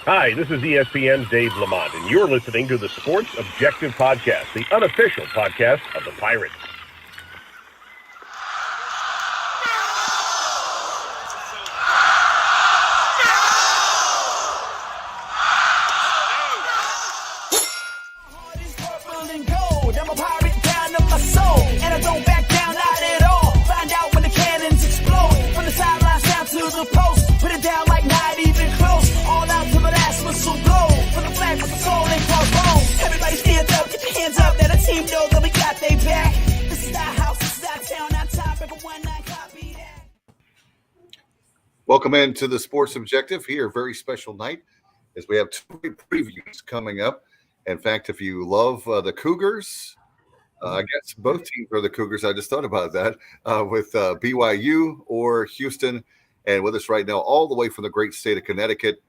Hi, this is ESPN's Dave Lamont, and you're listening to the Sports Objective Podcast, the unofficial podcast of the Pirates. Welcome into the Sports Objective here. Very special night as we have two previews coming up. In fact, if you love the Cougars, I guess both teams are the Cougars. I just thought about that with BYU or Houston. And with us right now, all the way from the great state of Connecticut,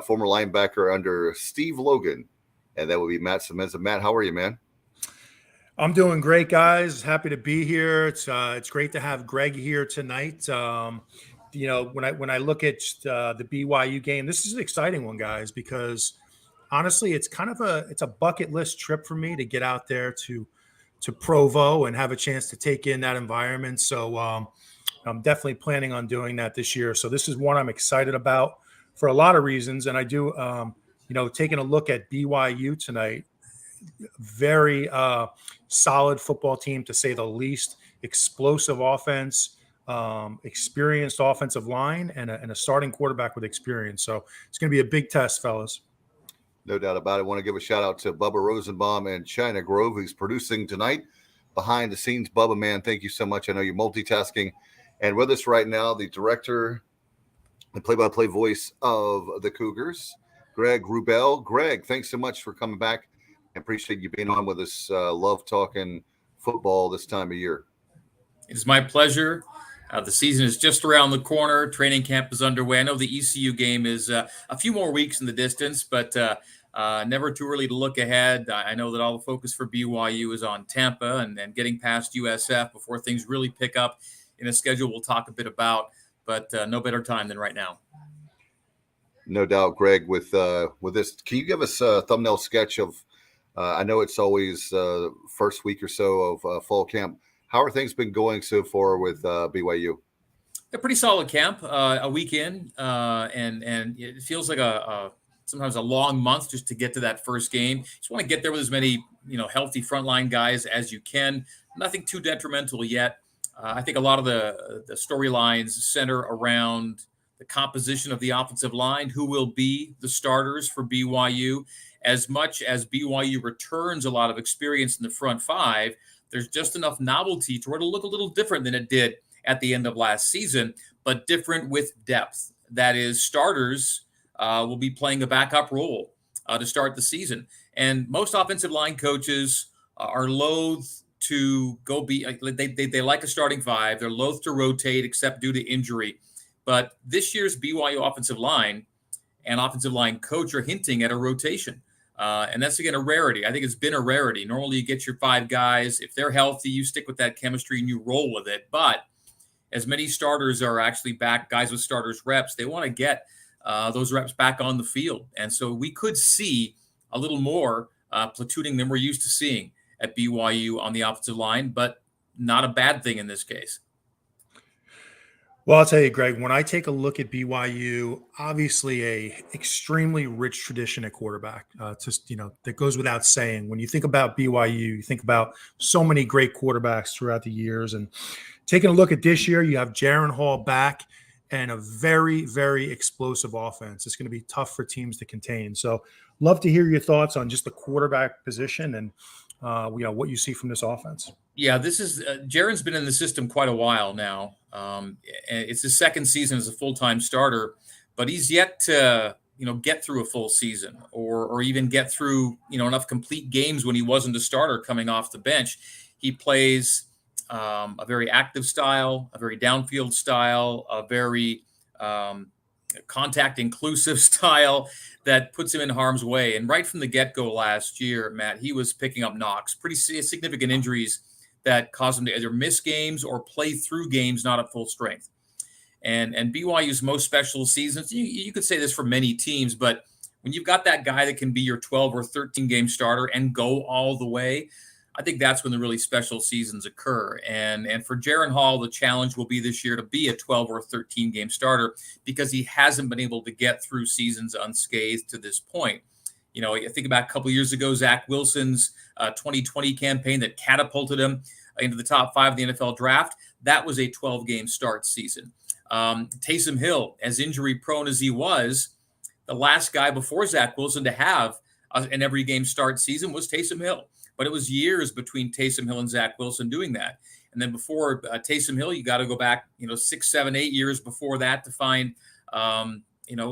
former linebacker under Steve Logan. And that would be Matt Semenza. Matt, how are you, man? I'm doing great, guys. Happy to be here. It's great to have Greg here tonight. When I look at the BYU game, this is an exciting one, guys, because honestly, it's kind of a bucket list trip for me to get out there to Provo and have a chance to take in that environment. So I'm definitely planning on doing that this year. So this is one I'm excited about for a lot of reasons. And I do, taking a look at BYU tonight, very solid football team, to say the least, explosive offense, experienced offensive line, and a starting quarterback with experience. So it's going to be a big test, fellas. No doubt about it. I want to give a shout out to Bubba Rosenbaum and China Grove, who's producing tonight behind the scenes. Bubba, man, thank you so much. I know you're multitasking. And with us right now, the director, the play-by-play voice of the Cougars, Greg Wrubell. Greg, thanks so much for coming back. I appreciate you being on with us. Love talking football this time of year. It's my pleasure. The season is just around the corner. Training camp is underway. I know the ECU game is a few more weeks in the distance, but never too early to look ahead. I know that all the focus for BYU is on Tampa and getting past USF before things really pick up in a schedule we'll talk a bit about, but no better time than right now. No doubt, Greg. With this, can you give us a thumbnail sketch of, I know it's always first week or so of fall camp. How are things been going so far with BYU? A pretty solid camp, a week in, and it feels like sometimes a long month just to get to that first game. Just want to get there with as many healthy frontline guys as you can. Nothing too detrimental yet. I think a lot of the storylines center around the composition of the offensive line, who will be the starters for BYU. As much as BYU returns a lot of experience in the front five, there's just enough novelty to look a little different than it did at the end of last season, but different with depth. That is, starters will be playing a backup role to start the season. And most offensive line coaches are loath to go they like a starting five. They're loath to rotate except due to injury. But this year's BYU offensive line and offensive line coach are hinting at a rotation. And that's, again, a rarity. I think it's been a rarity. Normally you get your five guys. If they're healthy, you stick with that chemistry and you roll with it. But as many starters are actually back, guys with starters reps, they want to get those reps back on the field. And so we could see a little more platooning than we're used to seeing at BYU on the offensive line, but not a bad thing in this case. Well, I'll tell you, Greg, when I take a look at BYU, obviously a extremely rich tradition at quarterback, that goes without saying. When you think about BYU, you think about so many great quarterbacks throughout the years. And taking a look at this year, you have Jaron Hall back and a very, very explosive offense. It's going to be tough for teams to contain. So love to hear your thoughts on just the quarterback position and what you see from this offense. Yeah, this is Jaron's been in the system quite a while now. It's his second season as a full-time starter, but he's yet to get through a full season or even get through enough complete games when he wasn't a starter coming off the bench. He plays a very active style, a very downfield style, a very contact inclusive style that puts him in harm's way. And right from the get-go last year, Matt, he was picking up knocks, pretty significant injuries that caused him to either miss games or play through games not at full strength. And BYU's most special seasons, you could say this for many teams, but when you've got that guy that can be your 12 or 13 game starter and go all the way, I think that's when the really special seasons occur. And for Jaren Hall, the challenge will be this year to be a 12 or 13 game starter because he hasn't been able to get through seasons unscathed to this point. You know, I think about a couple of years ago, Zach Wilson's 2020 campaign that catapulted him into the top 5 of the NFL draft. That was a 12-game start season. Taysom Hill, as injury prone as he was, the last guy before Zach Wilson to have an every game start season was Taysom Hill. But it was years between Taysom Hill and Zach Wilson doing that. And then before Taysom Hill, you got to go back, 6, 7, 8 years before that to find,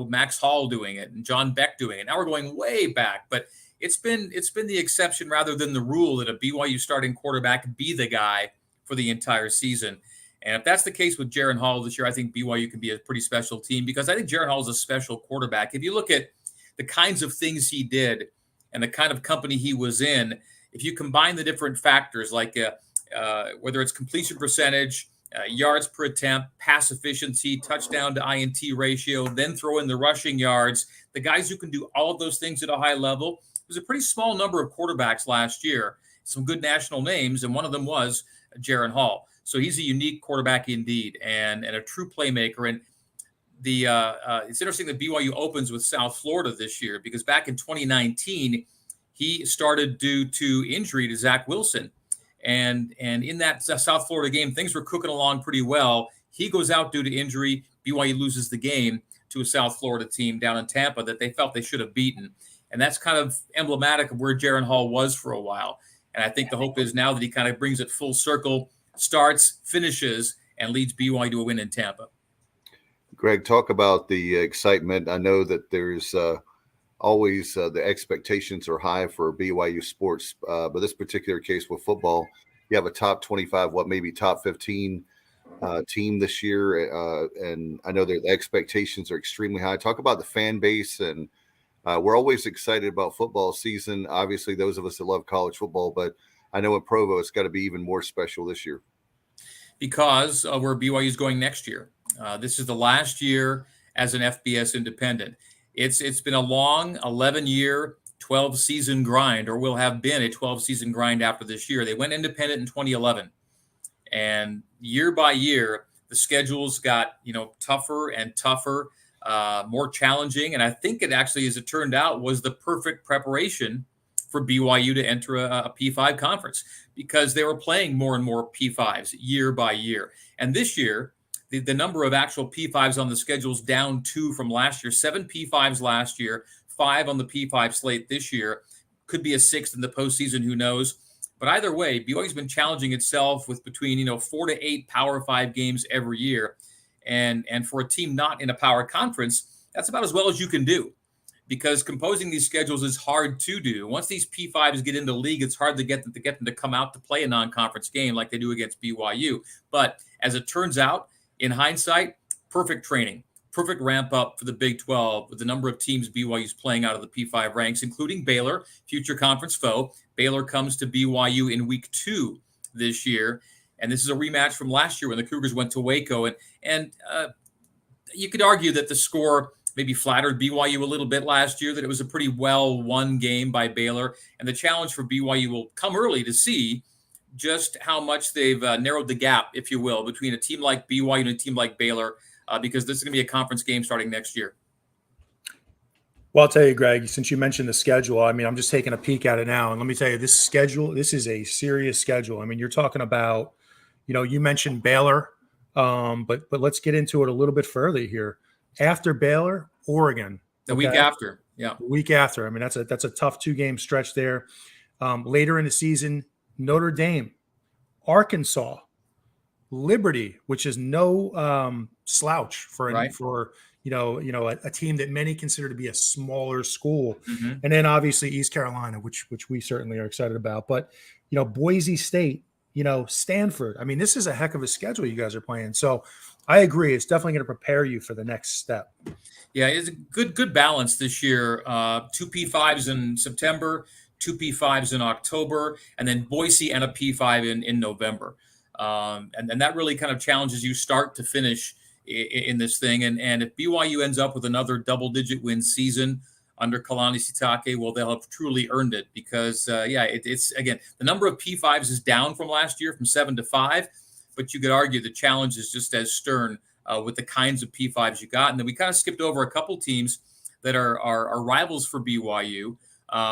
Max Hall doing it and John Beck doing it. Now we're going way back, but it's been the exception rather than the rule that a BYU starting quarterback be the guy for the entire season. And if that's the case with Jaren Hall this year, I think BYU can be a pretty special team because I think Jaren Hall is a special quarterback. If you look at the kinds of things he did and the kind of company he was in, if you combine the different factors like whether it's completion percentage, yards per attempt, pass efficiency, touchdown to INT ratio, then throw in the rushing yards, the guys who can do all of those things at a high level, it was a pretty small number of quarterbacks last year, some good national names, and one of them was Jaren Hall. So he's a unique quarterback indeed and a true playmaker. And it's interesting that BYU opens with South Florida this year because back in 2019, he started due to injury to Zach Wilson. And in that South Florida game, things were cooking along pretty well. He goes out due to injury. BYU loses the game to a South Florida team down in Tampa that they felt they should have beaten. And that's kind of emblematic of where Jaren Hall was for a while. And I think the hope is now that he kind of brings it full circle, starts, finishes, and leads BYU to a win in Tampa. Greg, talk about the excitement. I know that there's always the expectations are high for BYU sports, but this particular case with football, you have a top 25, maybe top 15 team this year, and I know that the expectations are extremely high. Talk about the fan base, and we're always excited about football season. Obviously, those of us that love college football, but I know in Provo it's got to be even more special this year because of where BYU is going next year. This is the last year as an FBS independent. It's been a long 11-year, 12-season grind, or will have been a 12-season grind after this year. They went independent in 2011, and year by year, the schedules got tougher and tougher, more challenging. And I think it actually, as it turned out, was the perfect preparation for BYU to enter a P5 conference because they were playing more and more P5s year by year. And this year, the number of actual P5s on the schedule is down 2 from last year. 7 P5s last year, 5 on the P5 slate this year. Could be a 6th in the postseason, who knows? But either way, BYU's been challenging itself with between 4 to 8 Power 5 games every year. And for a team not in a power conference, that's about as well as you can do because composing these schedules is hard to do. Once these P5s get into the league, it's hard to get them to come out to play a non-conference game like they do against BYU. But as it turns out, in hindsight, perfect training, perfect ramp up for the Big 12 with the number of teams BYU's playing out of the P5 ranks, including Baylor, future conference foe. Baylor comes to BYU in week 2 this year. And this is a rematch from last year when the Cougars went to Waco. And you could argue that the score maybe flattered BYU a little bit last year, that it was a pretty well-won game by Baylor. And the challenge for BYU will come early to see just how much they've narrowed the gap, if you will, between a team like BYU and a team like Baylor, because this is going to be a conference game starting next year. Well, I'll tell you, Greg, since you mentioned the schedule, I mean, I'm just taking a peek at it now. And let me tell you, this is a serious schedule. I mean, you're talking about, you mentioned Baylor, but let's get into it a little bit further here. After Baylor, Oregon. The week after. Yeah. The week after. I mean, that's a tough 2-game stretch there. Later in the season, Notre Dame, Arkansas, Liberty, which is no slouch for a team that many consider to be a smaller school, and then obviously East Carolina, which we certainly are excited about. But Boise State, Stanford. I mean, this is a heck of a schedule you guys are playing. So I agree, it's definitely going to prepare you for the next step. Yeah, it's a good balance this year. 2 P5s in September, 2 P5s in October, and then Boise and a P5 in November. And that really kind of challenges you start to finish in this thing. And if BYU ends up with another double-digit win season, under Kalani Sitake, well, they'll have truly earned it because, it's again, the number of P5s is down from last year from 7 to 5, but you could argue the challenge is just as stern with the kinds of P5s you got. And then we kind of skipped over a couple teams that are rivals for BYU.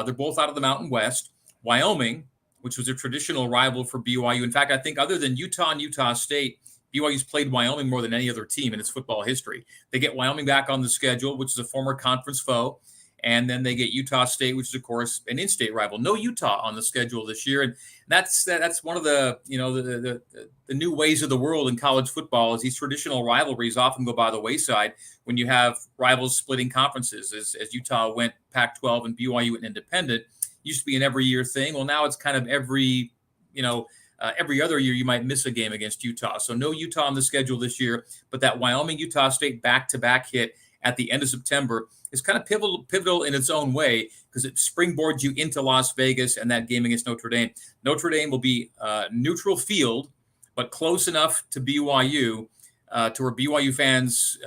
They're both out of the Mountain West. Wyoming, which was a traditional rival for BYU. In fact, I think other than Utah and Utah State, BYU's played Wyoming more than any other team in its football history. They get Wyoming back on the schedule, which is a former conference foe. And then they get Utah State, which is, of course, an in-state rival. No Utah on the schedule this year. And that's one of the, the new ways of the world in college football is these traditional rivalries often go by the wayside when you have rivals splitting conferences, as Utah went Pac-12 and BYU went independent. Used to be an every year thing. Well, now it's kind of every other year you might miss a game against Utah. So no Utah on the schedule this year, but that Wyoming-Utah State back-to-back hit at the end of September is kind of pivotal in its own way because it springboards you into Las Vegas and that game against Notre Dame. Notre Dame will be neutral field, but close enough to BYU to where BYU fans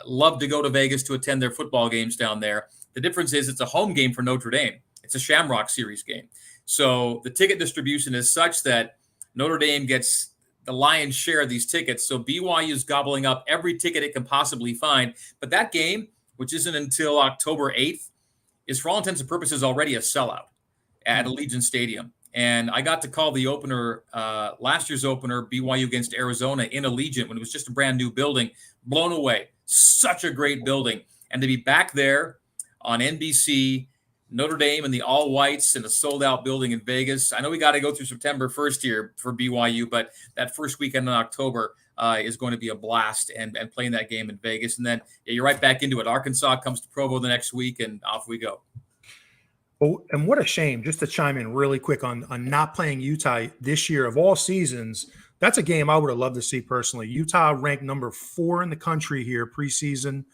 love to go to Vegas to attend their football games down there. The difference is it's a home game for Notre Dame. It's a Shamrock Series game. So the ticket distribution is such that Notre Dame gets the lion's share of these tickets. So BYU is gobbling up every ticket it can possibly find. But that game, which isn't until October 8th, is for all intents and purposes already a sellout at Allegiant Stadium. And I got to call the opener, last year's opener, BYU against Arizona in Allegiant when it was just a brand new building. Blown away. Such a great building. And to be back there on NBC, Notre Dame and the all whites in a sold out building in Vegas. I know we got to go through September 1st here for BYU, but that first weekend in October is going to be a blast and playing that game in Vegas. And then you're right back into it. Arkansas comes to Provo the next week and off we go. Oh, and what a shame, just to chime in really quick on not playing Utah this year of all seasons. That's a game I would have loved to see personally. Utah ranked number 4 in the country here preseason.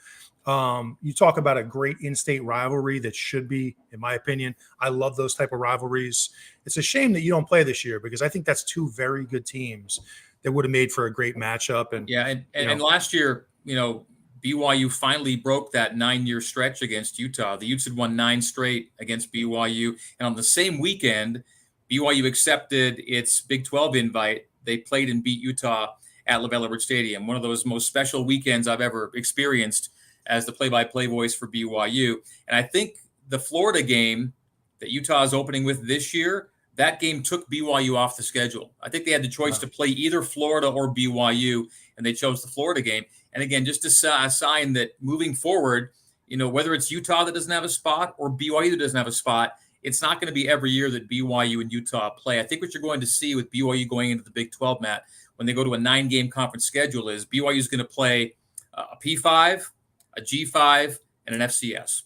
You talk about a great in-state rivalry that should be, in my opinion, I love those type of rivalries. It's a shame that you don't play this year because I think that's 2 very good teams that would have made for a great matchup. And last year, BYU finally broke that 9-year stretch against Utah. The Utes had won 9 straight against BYU. And on the same weekend, BYU accepted its Big 12 invite. They played and beat Utah at LaBelle Edwards Stadium. One of those most special weekends I've ever experienced as the play-by-play voice for BYU. And I think the Florida game that Utah is opening with this year, that game took BYU off the schedule. I think they had the choice to play either Florida or BYU, and they chose the Florida game. And again, just a sign that moving forward, whether it's Utah that doesn't have a spot or BYU that doesn't have a spot, it's not going to be every year that BYU and Utah play. I think what you're going to see with BYU going into the Big 12, Matt, when they go to a 9-game conference schedule is BYU is going to play a P5, a G5, and an FCS,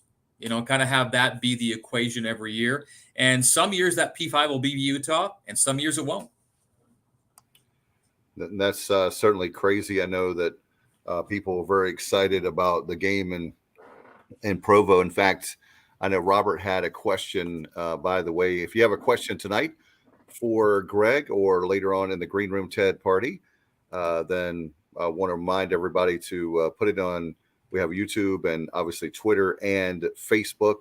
kind of have that be the equation every year. And some years that P5 will be Utah, and some years it won't. That's certainly crazy. I know that people are very excited about the game in Provo. In fact, I know Robert had a question, by the way. If you have a question tonight for Greg or later on in the Green Room Ted Pardee, then I want to remind everybody to put it on. We have YouTube and obviously Twitter and Facebook.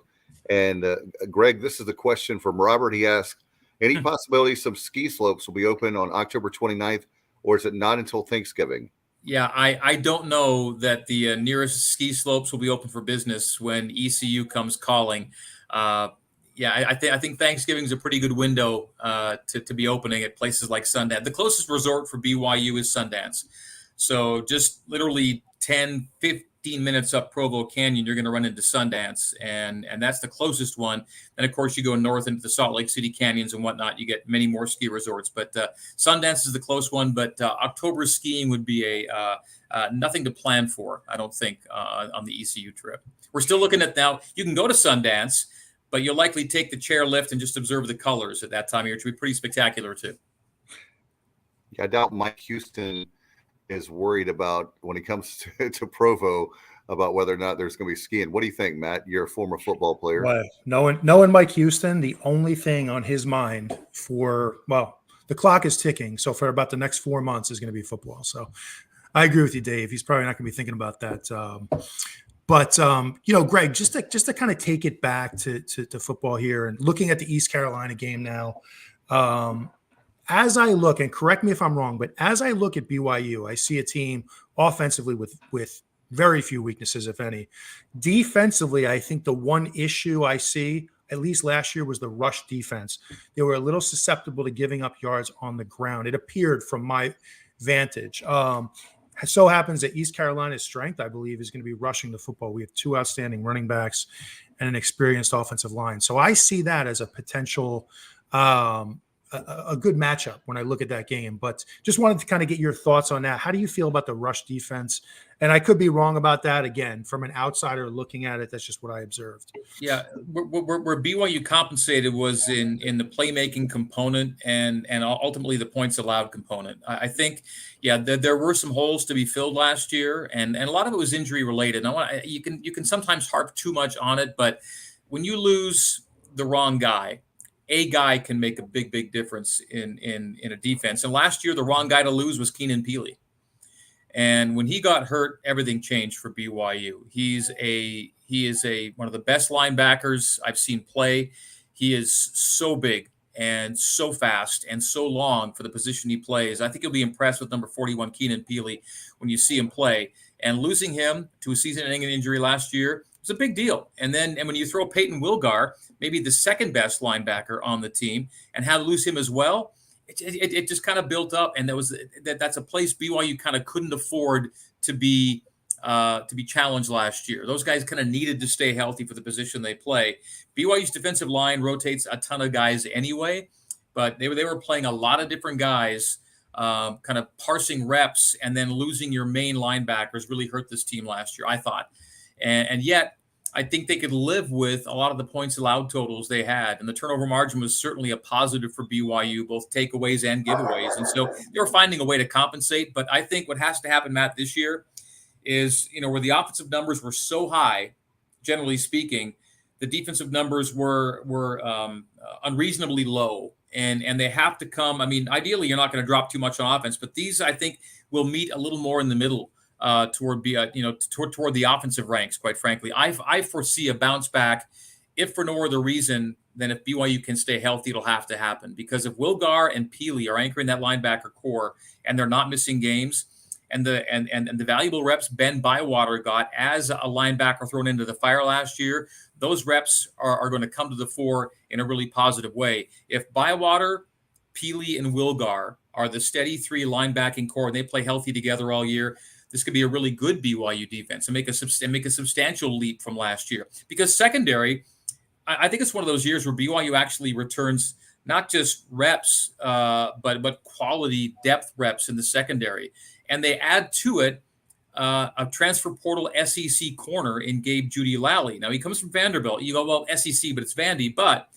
And Greg, this is the question from Robert. He asked, any possibility some ski slopes will be open on October 29th, or is it not until Thanksgiving? Yeah, I don't know that the nearest ski slopes will be open for business when ECU comes calling. I think Thanksgiving is a pretty good window to be opening at places like Sundance. The closest resort for BYU is Sundance. So just literally 10, 15 minutes up Provo Canyon, you're going to run into Sundance, and that's the closest one. And of course, you go north into the Salt Lake City canyons and whatnot, you get many more ski resorts. But Sundance is the close one. But October skiing would be nothing to plan for, I don't think, on the ECU trip. We're still looking at now. You can go to Sundance, but you'll likely take the chairlift and just observe the colors at that time of year, which would be pretty spectacular too. I doubt Mike Houston is worried about when he comes to Provo about whether or not there's going to be skiing. What do you think, Matt? You're a former football player. Well, knowing Mike Houston, the only thing on his mind the clock is ticking. So for about the next 4 months is going to be football. So I agree with you, Dave. He's probably not going to be thinking about that. But Greg, just to kind of take it back to football here and looking at the East Carolina game now, as I look, and correct me if I'm wrong, but as I look at BYU, I see a team offensively with very few weaknesses, if any. Defensively, I think the one issue I see, at least last year, was the rush defense. They were a little susceptible to giving up yards on the ground. It appeared from my vantage. It so happens that East Carolina's strength, I believe, is going to be rushing the football. We have two outstanding running backs and an experienced offensive line. So I see that as a potential a good matchup when I look at that game. But just wanted to kind of get your thoughts on that. How do you feel about the rush defense? And I could be wrong about that. Again, from an outsider looking at it, that's just what I observed. Yeah, where BYU compensated was in the playmaking component and ultimately the points allowed component. I think, there were some holes to be filled last year, and a lot of it was injury related. And you can sometimes harp too much on it, but when you lose the wrong guy, a guy can make a big difference in a defense. And last year, the wrong guy to lose was Keenan Peely. And when he got hurt, everything changed for BYU. He is one of the best linebackers I've seen play. He is so big and so fast and so long for the position he plays. I think you'll be impressed with number 41, Keenan Peely, when you see him play. And losing him to a season-ending injury last year was a big deal. And when you throw Peyton Wilgar, maybe the second best linebacker on the team, and had to lose him as well, it just kind of built up. And that's a place BYU kind of couldn't afford to be challenged last year. Those guys kind of needed to stay healthy for the position they play. BYU's defensive line rotates a ton of guys anyway, but they were playing a lot of different guys, kind of parsing reps, and then losing your main linebackers really hurt this team last year, I thought. And yet, I think they could live with a lot of the points allowed totals they had. And the turnover margin was certainly a positive for BYU, both takeaways and giveaways. And so they were finding a way to compensate. But I think what has to happen, Matt, this year is, where the offensive numbers were so high, generally speaking, the defensive numbers were unreasonably low. And they have to come. I mean, ideally, you're not going to drop too much on offense. But these, I think, will meet a little more in the middle. Toward the offensive ranks, quite frankly. I foresee a bounce back, if for no other reason than if BYU can stay healthy, it'll have to happen. Because if Wilgar and Peely are anchoring that linebacker core and they're not missing games, and the valuable reps Ben Bywater got as a linebacker thrown into the fire last year, those reps are going to come to the fore in a really positive way. If Bywater, Peely, and Wilgar are the steady three linebacking core and they play healthy together all year, this could be a really good BYU defense and make a substantial leap from last year. Because secondary, I think it's one of those years where BYU actually returns not just reps, but quality depth reps in the secondary. And they add to it a transfer portal SEC corner in Gabe Judy-Lally. Now, he comes from Vanderbilt. You go, well, SEC, but it's Vandy. But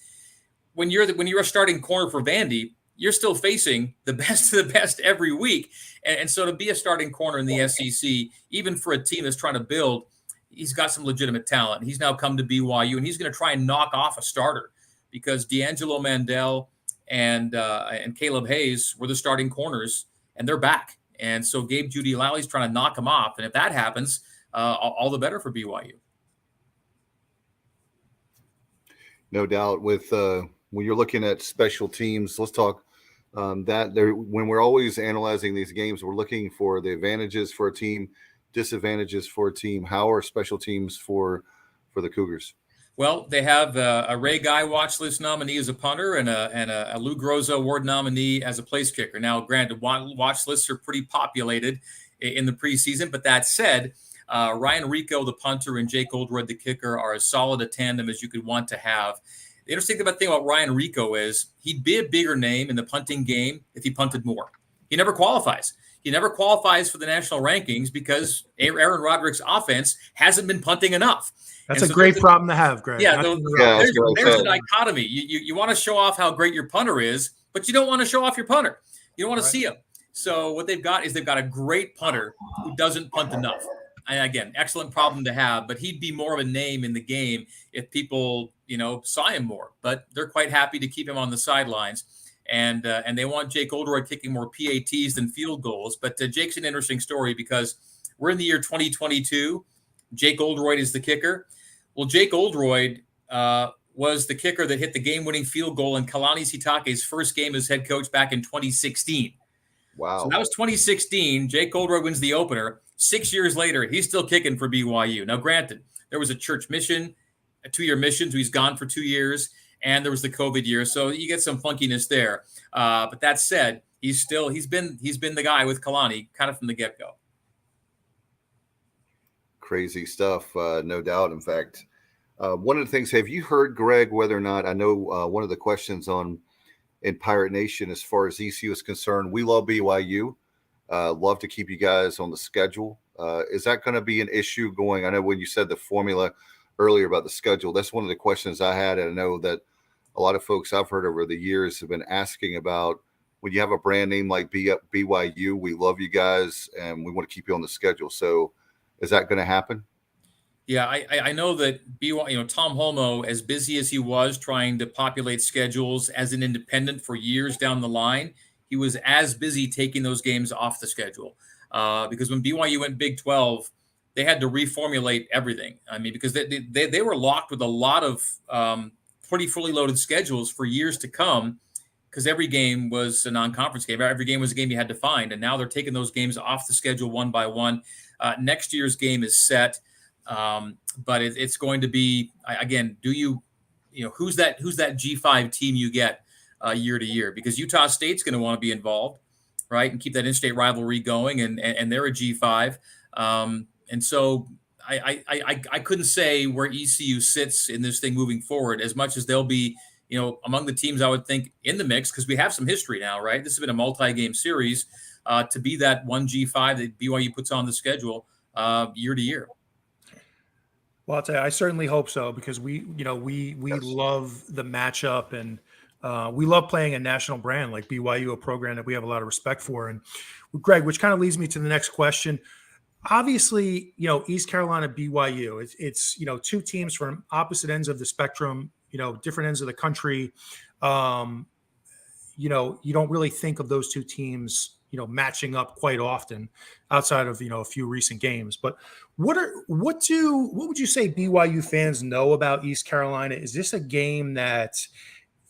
when you're a starting corner for Vandy, you're still facing the best of the best every week. And so to be a starting corner in the SEC, even for a team that's trying to build, he's got some legitimate talent. He's now come to BYU, and he's going to try and knock off a starter because D'Angelo Mandel and Caleb Hayes were the starting corners, and they're back. And so Gabe Judy-Lally's trying to knock him off. And if that happens, all the better for BYU. No doubt. With when you're looking at special teams, let's talk that there. When we're always analyzing these games, we're looking for the advantages for a team, disadvantages for a team. How are special teams for the Cougars? Well, they have a Ray Guy watch list nominee as a punter and a Lou Groza Award nominee as a place kicker. Now, granted, watch lists are pretty populated in the preseason, but that said, Ryan Rico, the punter, and Jake Oldroyd, the kicker, are as solid a tandem as you could want to have. The interesting thing about Ryan Rico is he'd be a bigger name in the punting game if he punted more. He never qualifies. He never qualifies for the national rankings because Aaron Roderick's offense hasn't been punting enough. That's a great problem to have, Greg. Yeah, there's a dichotomy. You want to show off how great your punter is, but you don't want to show off your punter. You don't want to see him. So what they've got a great punter who doesn't punt enough. And again, excellent problem to have, but he'd be more of a name in the game if people, saw him more. But they're quite happy to keep him on the sidelines. And they want Jake Oldroyd kicking more PATs than field goals. But Jake's an interesting story because we're in the year 2022. Jake Oldroyd is the kicker. Well, Jake Oldroyd was the kicker that hit the game-winning field goal in Kalani Sitake's first game as head coach back in 2016. Wow. So that was 2016. Jake Oldroyd wins the opener. 6 years later, he's still kicking for BYU. Now, granted, there was a church mission, a 2-year mission, so he's gone for 2 years, and there was the COVID year, so you get some funkiness there. But that said, he's been the guy with Kalani kind of from the get-go. Crazy stuff, no doubt. In fact, one of the things, have you heard, Greg, whether or not, I know one of the questions in Pirate Nation as far as ECU is concerned, we love BYU, love to keep you guys on the schedule. Is that going to be an issue going? I know when you said the formula earlier about the schedule, that's one of the questions I had. And I know that a lot of folks I've heard over the years have been asking about, when you have a brand name like BYU, we love you guys and we want to keep you on the schedule. So is that going to happen? Yeah, I know that BYU, Tom Holmoe, as busy as he was trying to populate schedules as an independent for years down the line, he was as busy taking those games off the schedule. Because when BYU went Big 12, they had to reformulate everything. I mean, because they were locked with a lot of pretty fully loaded schedules for years to come, because every game was a non-conference game. Every game was a game you had to find. And now they're taking those games off the schedule one by one. Next year's game is set. But it's going to be, again, who's that G5 team you get year to year? Because Utah State's going to want to be involved, right, and keep that in-state rivalry going, and they're a G5. And so I couldn't say where ECU sits in this thing moving forward, as much as they'll be, among the teams I would think in the mix, because we have some history now, right? This has been a multi-game series to be that one G5 that BYU puts on the schedule year to year. Well, I'll tell you, I certainly hope so, because we love the matchup, and we love playing a national brand like BYU, a program that we have a lot of respect for. And Greg, which kind of leads me to the next question. Obviously, East Carolina, BYU, it's two teams from opposite ends of the spectrum, different ends of the country. You don't really think of those two teams, matching up quite often outside of, a few recent games. But what would you say BYU fans know about East Carolina? Is this a game that,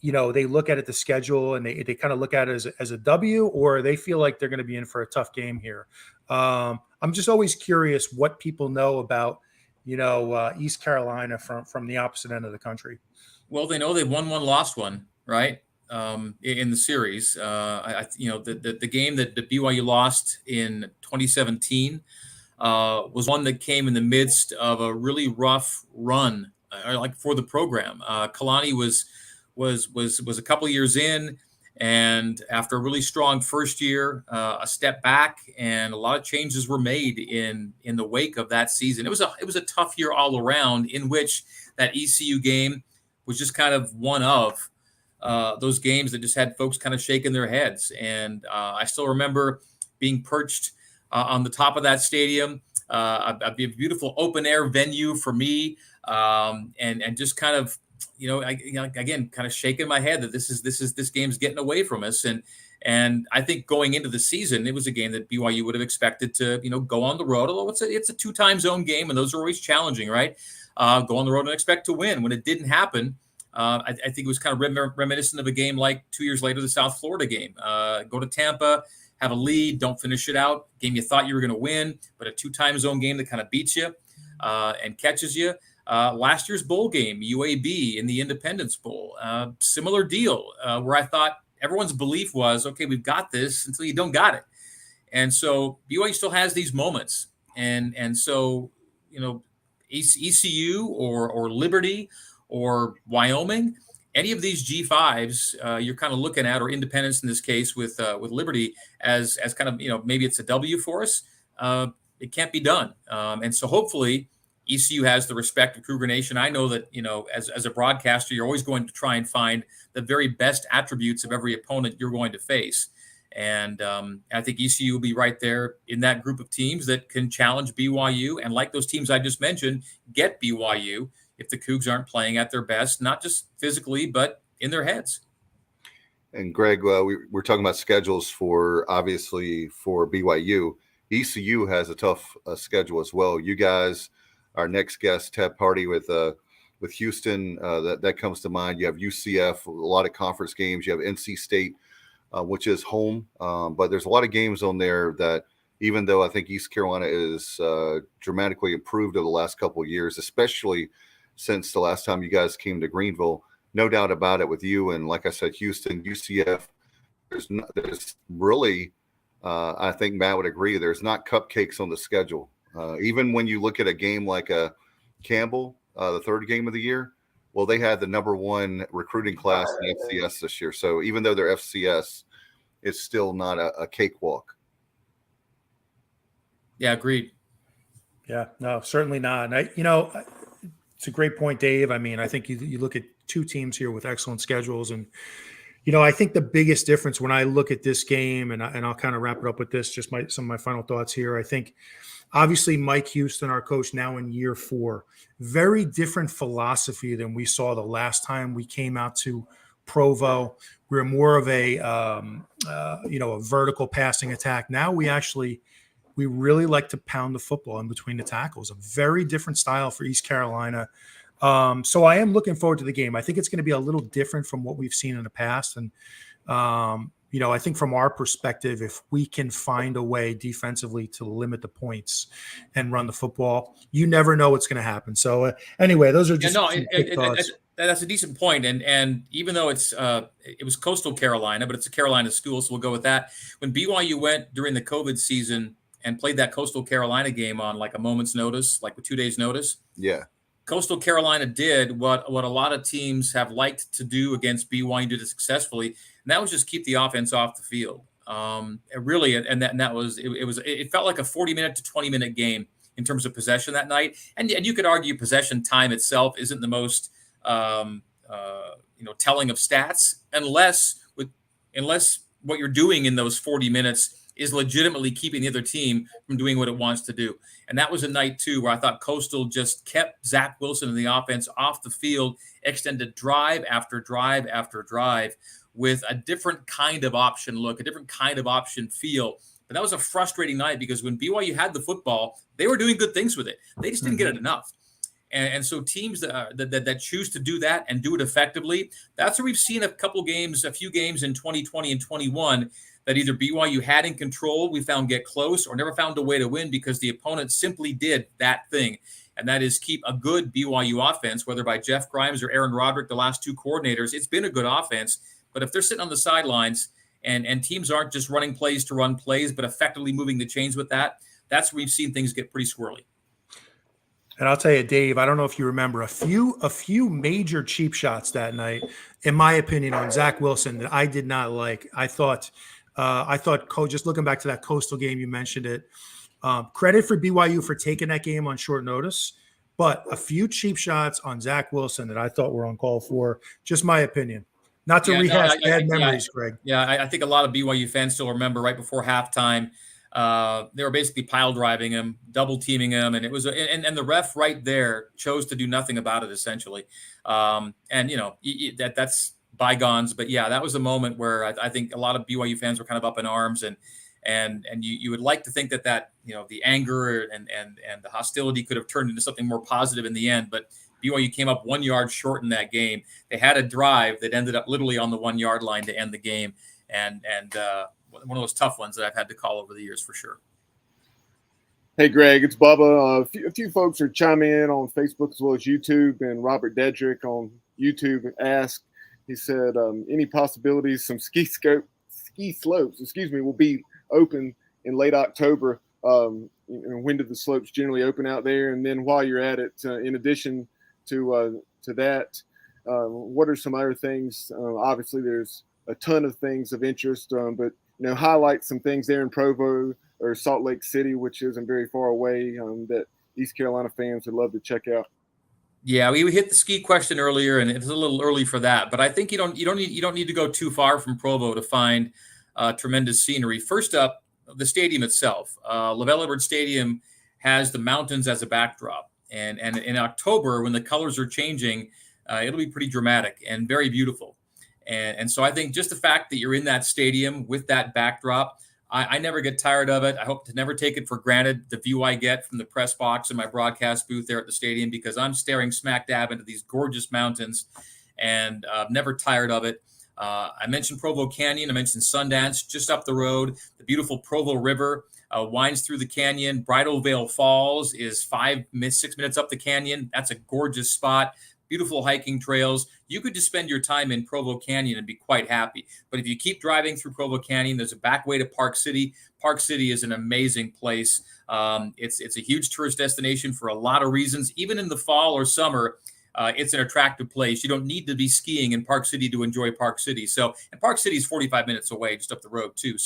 they look at the schedule and they kind of look at it as a W, or they feel like they're going to be in for a tough game here? I'm just always curious what people know about, East Carolina from the opposite end of the country. Well, they know they've won one, lost one, right? In the series, the game that the BYU lost in 2017 was one that came in the midst of a really rough run, for the program. Kalani was a couple years in, and after a really strong first year, a step back, and a lot of changes were made in the wake of that season. It was a tough year all around, in which that ECU game was just kind of one of those games that just had folks kind of shaking their heads. And I still remember being perched on the top of that stadium, a beautiful open air venue for me, and just kind of, again, kind of shaking my head that this game's getting away from us. And I think going into the season, it was a game that BYU would have expected to, go on the road. Although it's a 2-time zone game, and those are always challenging, right? Go on the road and expect to win. When it didn't happen, I think it was kind of reminiscent of a game like 2 years later, the South Florida game. Go to Tampa, have a lead, don't finish it out. Game you thought you were going to win, but a 2-time zone game that kind of beats you and catches you. Last year's bowl game, UAB in the Independence Bowl, similar deal, where I thought everyone's belief was, okay, we've got this, until you don't got it. And so BYU still has these moments. And so, ECU or Liberty or Wyoming, any of these G5s you're kind of looking at, or Independence in this case with Liberty, as kind of, maybe it's a W for us. It can't be done. And so hopefully ECU has the respect of Cougar Nation. I know that, as a broadcaster, you're always going to try and find the very best attributes of every opponent you're going to face. And I think ECU will be right there in that group of teams that can challenge BYU. And like those teams I just mentioned, get BYU if the Cougs aren't playing at their best, not just physically, but in their heads. And Greg, we're talking about schedules for BYU. ECU has a tough schedule as well. You guys our next guest, Ted Pardee with Houston. That comes to mind. You have UCF, a lot of conference games. You have NC State, which is home. But there's a lot of games on there that, even though I think East Carolina is dramatically improved over the last couple of years, especially since the last time you guys came to Greenville, no doubt about it with you. And like I said, Houston, UCF, there's really, I think Matt would agree, there's not cupcakes on the schedule. Even when you look at a game like a Campbell, the third game of the year, well, they had the number one recruiting class in FCS this year. So even though they're FCS, it's still not a cakewalk. Yeah, agreed. Yeah, no, certainly not. And it's a great point, Dave. I mean, I think you look at two teams here with excellent schedules, and I think the biggest difference when I look at this game, and I'll kind of wrap it up with this, just some of my final thoughts here. I think obviously Mike Houston, our coach, now in year 4, very different philosophy than we saw the last time we came out to Provo. We're more of a vertical passing attack. Now we really like to pound the football in between the tackles. A very different style for East Carolina. So I am looking forward to the game. I think it's going to be a little different from what we've seen in the past. And, I think from our perspective, if we can find a way defensively to limit the points and run the football, you never know what's going to happen. So anyway, those are just thoughts. That's a decent point. And even though it was Coastal Carolina, but it's a Carolina school, so we'll go with that. When BYU went during the COVID season and played that Coastal Carolina game on like a moment's notice, like with 2 days notice. Yeah. Coastal Carolina did what a lot of teams have liked to do against BYU, did it successfully, and that was just keep the offense off the field. It felt like a 40-minute to 20-minute game in terms of possession that night. And you could argue possession time itself isn't the most telling of stats unless what you're doing in those 40 minutes is legitimately keeping the other team from doing what it wants to do. And that was a night, too, where I thought Coastal just kept Zach Wilson and the offense off the field, extended drive after drive after drive with a different kind of option look, a different kind of option feel. But that was a frustrating night because when BYU had the football, they were doing good things with it. They just didn't get it enough. And so teams that choose to do that and do it effectively, that's where we've seen a few games in 2020 and 21 that either BYU had in control, we found get close, or never found a way to win because the opponent simply did that thing. And that is keep a good BYU offense, whether by Jeff Grimes or Aaron Roderick, the last two coordinators. It's been a good offense. But if they're sitting on the sidelines and teams aren't just running plays to run plays, but effectively moving the chains with that's where we've seen things get pretty swirly. And I'll tell you, Dave, I don't know if you remember a few major cheap shots that night, in my opinion, on Zach Wilson that I did not like. I thought just looking back to that Coastal game, you mentioned it. Credit for BYU for taking that game on short notice, but a few cheap shots on Zach Wilson that I thought were uncalled for. Just my opinion. Not to rehash bad memories, Greg. Yeah, I think a lot of BYU fans still remember right before halftime. They were basically pile driving him, double teaming him, and it was and the ref right there chose to do nothing about it essentially. That's bygones, but yeah, that was a moment where I think a lot of BYU fans were kind of up in arms, and you would like to think that the anger and the hostility could have turned into something more positive in the end, but BYU came up 1 yard short in that game. They had a drive that ended up literally on the 1 yard line to end the game, and one of those tough ones that I've had to call over the years for sure. Hey, Greg, it's Bubba. A few folks are chiming in on Facebook as well as YouTube, and Robert Dedrick on YouTube asked, he said, any possibilities some ski slopes, will be open in late October? When do the slopes generally open out there? And then while you're at it, in addition to that, what are some other things? Obviously, there's a ton of things of interest, but highlight some things there in Provo or Salt Lake City, which isn't very far away, that East Carolina fans would love to check out. Yeah, we hit the ski question earlier, and it's a little early for that. But I think you don't need to go too far from Provo to find tremendous scenery. First up, the stadium itself. LaVell Edwards Stadium has the mountains as a backdrop, and in October when the colors are changing, it'll be pretty dramatic and very beautiful. And so I think just the fact that you're in that stadium with that backdrop, I never get tired of it. I hope to never take it for granted, the view I get from the press box and my broadcast booth there at the stadium, because I'm staring smack dab into these gorgeous mountains, and never tired of it. I mentioned Provo Canyon. I mentioned Sundance just up the road. The beautiful Provo River winds through the canyon. Bridal Veil Falls is 6 minutes up the canyon. That's a gorgeous spot. Beautiful hiking trails. You could just spend your time in Provo Canyon and be quite happy. But if you keep driving through Provo Canyon, there's a back way to Park City. Park City is an amazing place. It's a huge tourist destination for a lot of reasons. Even in the fall or summer, it's an attractive place. You don't need to be skiing in Park City to enjoy Park City. And Park City is 45 minutes away, just up the road too.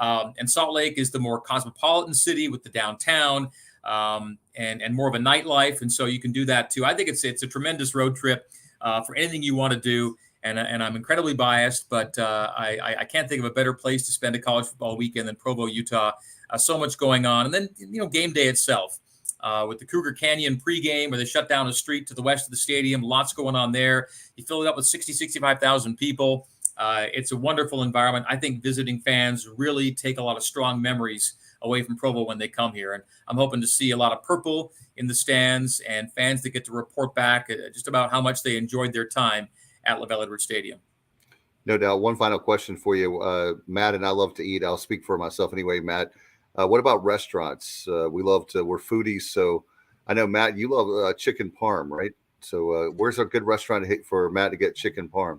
And Salt Lake is the more cosmopolitan city with the downtown. And more of a nightlife, and so you can do that too. I think it's a tremendous road trip for anything you want to do, and I'm incredibly biased, but I can't think of a better place to spend a college football weekend than Provo, Utah. So much going on, and then game day itself with the Cougar Canyon pregame, where they shut down a street to the west of the stadium. Lots going on there. You fill it up with 65,000 people. It's a wonderful environment. I think visiting fans really take a lot of strong memories away from Provo when they come here. And I'm hoping to see a lot of purple in the stands and fans that get to report back just about how much they enjoyed their time at LaVell Edwards Stadium. No doubt. One final question for you. Matt and I love to eat. I'll speak for myself anyway, Matt. What about restaurants? We're foodies. So I know, Matt, you love chicken parm, right? So where's a good restaurant for Matt to get chicken parm?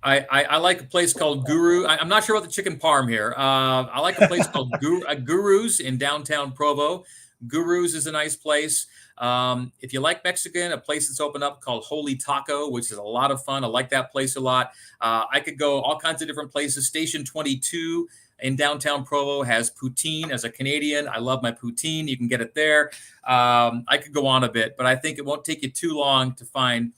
I like a place called Guru. I'm not sure about the chicken parm here. I like a place called Guru's in downtown Provo. Guru's is a nice place. If you like Mexican, a place that's opened up called Holy Taco, which is a lot of fun. I like that place a lot. I could go all kinds of different places. Station 22 in downtown Provo has poutine. As a Canadian, I love my poutine. You can get it there. I could go on a bit, but I think it won't take you too long to find.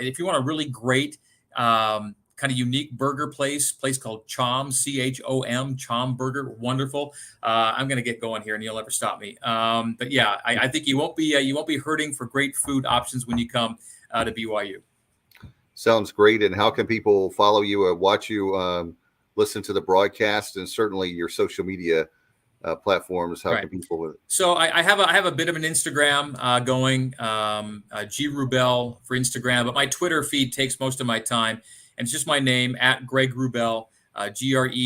If you want a really great kind of unique burger place called Chom, Chom, Chom Burger, wonderful. I'm going to get going here, and you'll never stop me. But yeah, I think you won't be hurting for great food options when you come to BYU. Sounds great. And how can people follow you, watch you, listen to the broadcast, and certainly your social media platforms? How can people? So I have a bit of an Instagram going, G Wrubell for Instagram, but my Twitter feed takes most of my time. And it's just my name, at Greg Wrubell, GregWrubell,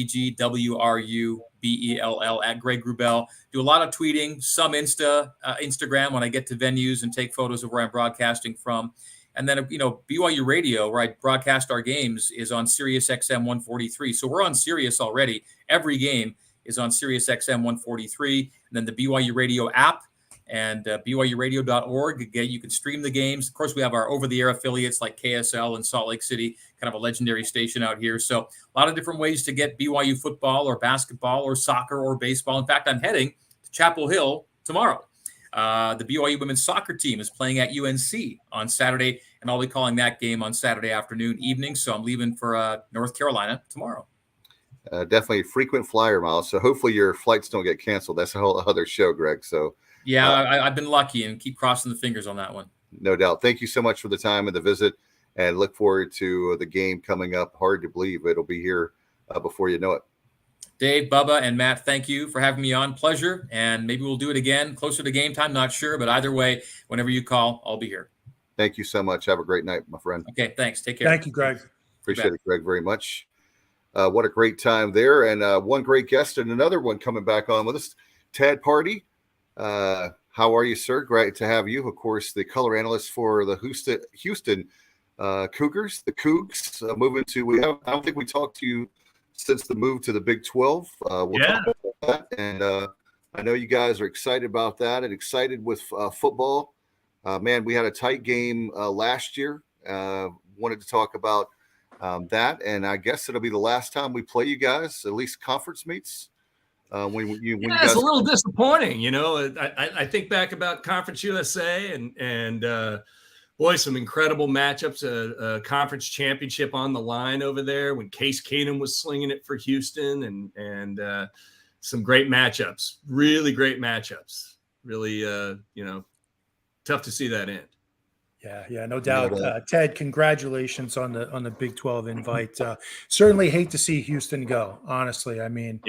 at Greg Wrubell. Do a lot of tweeting, some Instagram when I get to venues and take photos of where I'm broadcasting from. And then, BYU Radio, where I broadcast our games, is on Sirius XM 143. So we're on Sirius already. Every game is on Sirius XM 143. And then the BYU Radio app, and BYURadio.org. You can stream the games. Of course, we have our over-the-air affiliates like KSL in Salt Lake City, kind of a legendary station out here. So a lot of different ways to get BYU football or basketball or soccer or baseball. In fact, I'm heading to Chapel Hill tomorrow. The BYU women's soccer team is playing at UNC on Saturday, and I'll be calling that game on Saturday afternoon, evening. So I'm leaving for North Carolina tomorrow. Definitely frequent flyer miles. So hopefully your flights don't get canceled. That's a whole other show, Greg. So yeah, I've been lucky and keep crossing the fingers on that one. No doubt. Thank you so much for the time and the visit, and look forward to the game coming up. Hard to believe it'll be here before you know it. Dave, Bubba, and Matt, thank you for having me on. Pleasure. And maybe we'll do it again closer to game time. Not sure, but either way, whenever you call, I'll be here. Thank you so much. Have a great night, my friend. Okay, thanks. Take care. Thank you, Greg. Appreciate it, Greg, very much. What a great time there. And one great guest and another one coming back on with us, Tad Pardee. How are you, sir? Great to have you. Of course, the color analyst for the Houston Cougars, the Cougs, moving to. I don't think we talked to you since the move to the Big 12. We'll talk about that. And I know you guys are excited about that and excited with football. Man, we had a tight game last year. Wanted to talk about that, and I guess it'll be the last time we play you guys, at least conference meets. It's a little disappointing, I think back about Conference USA and boy, some incredible matchups, a conference championship on the line over there when Case Keenum was slinging it for Houston, and some great matchups, really great matchups, really, tough to see that end. Yeah, no doubt. Ted, congratulations on the Big 12 invite. Certainly hate to see Houston go, honestly. I mean,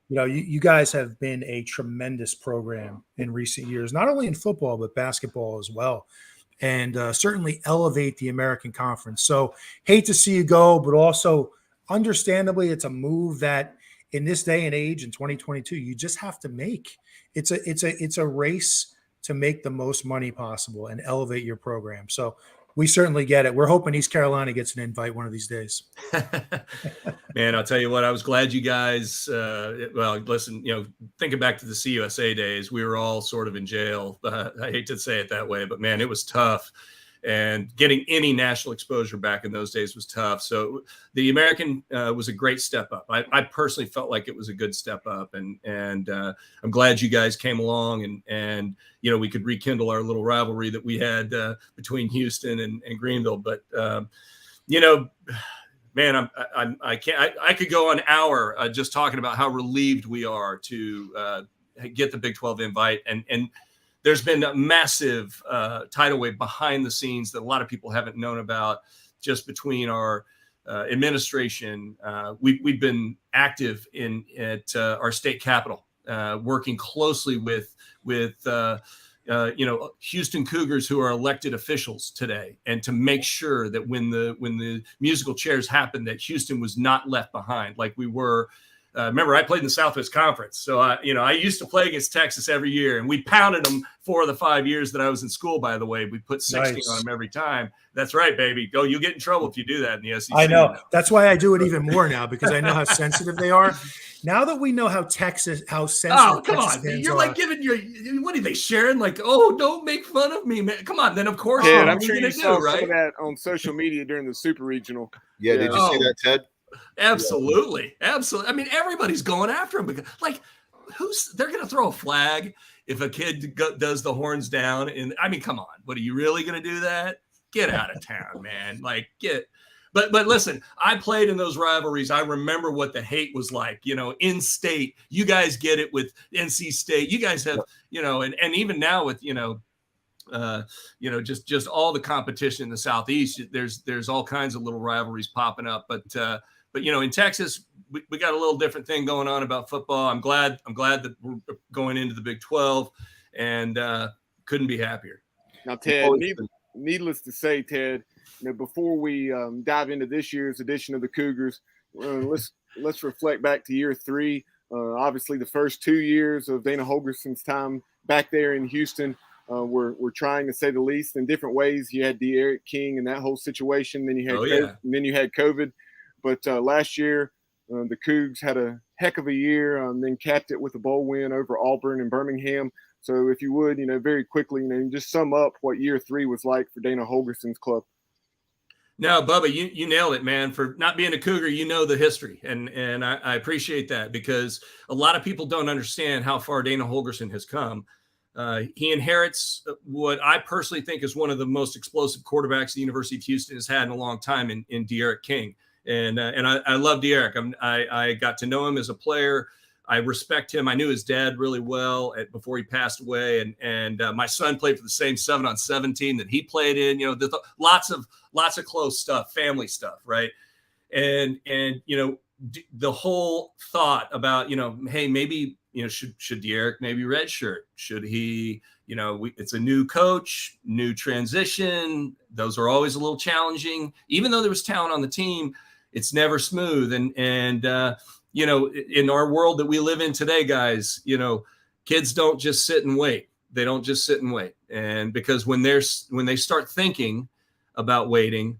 You guys have been a tremendous program in recent years, not only in football, but basketball as well, and certainly elevate the American Conference. So hate to see you go, but also understandably, it's a move that in this day and age in 2022, you just have to make. It's a race to make the most money possible and elevate your program. So we certainly get it. We're hoping East Carolina gets an invite one of these days. Man, I'll tell you what, I was glad you guys, listen, thinking back to the CUSA days, we were all sort of in jail. I hate to say it that way, but man, it was tough. And getting any national exposure back in those days was tough. So the American was a great step up. I personally felt like it was a good step up, and I'm glad you guys came along and we could rekindle our little rivalry that we had between Houston and Greenville. But man, I could go an hour just talking about how relieved we are to get the Big 12 invite, and there's been a massive tidal wave behind the scenes that a lot of people haven't known about, just between our administration. We've been active at our state capitol, working closely with Houston Cougars, who are elected officials today, and to make sure that when the musical chairs happened, that Houston was not left behind like we were. Remember, I played in the Southwest Conference. So, I used to play against Texas every year, and we pounded them 4 of the 5 years that I was in school, by the way. We put 60 on them every time. That's right, baby. You'll get in trouble if you do that in the SEC. I know. That's why I do it even more now, because I know how sensitive they are. Now that we know how sensitive come Texas on. You're like giving what are they sharing? Like, don't make fun of me, man. Come on. Then, of course, Ted, I'm sure you saw some of that on social media during the Super Regional. Yeah, did you see that, Ted? Absolutely. I mean, everybody's going after him because, they're going to throw a flag if a kid does the horns down. And I mean, come on, what are you really going to do that? Get out of town, man. But listen, I played in those rivalries. I remember what the hate was like, in state. You guys get it with NC State. You guys have, and even now with, just all the competition in the Southeast, there's all kinds of little rivalries popping up. But in Texas, we got a little different thing going on about football. I'm glad that we're going into the Big 12, and couldn't be happier. Now, Ted, needless to say, Ted, before we dive into this year's edition of the Cougars, let's reflect back to year 3. Obviously, the first 2 years of Dana Holgorsen's time back there in Houston were trying, to say the least, in different ways. You had D'Eriq King and that whole situation. Then you had and then you had COVID. But last year, the Cougs had a heck of a year, then capped it with a bowl win over Auburn and Birmingham. So if you would, very quickly, just sum up what year 3 was like for Dana Holgorsen's club. No, Bubba, you nailed it, man. For not being a Cougar, the history. And I appreciate that, because a lot of people don't understand how far Dana Holgorsen has come. He inherits what I personally think is one of the most explosive quarterbacks the University of Houston has had in a long time in D'Eriq King. And I love D'Eriq. I got to know him as a player. I respect him. I knew his dad really well before he passed away. And my son played for the same 7-on-7 team that he played in, lots of close stuff, family stuff. Right. And the whole thought about, hey, maybe, should D'Eriq maybe redshirt? Should he, it's a new coach, new transition. Those are always a little challenging. Even though there was talent on the team, it's never smooth. And in our world that we live in today, guys, kids don't just sit and wait. They don't just sit and wait. And because when they start thinking about waiting,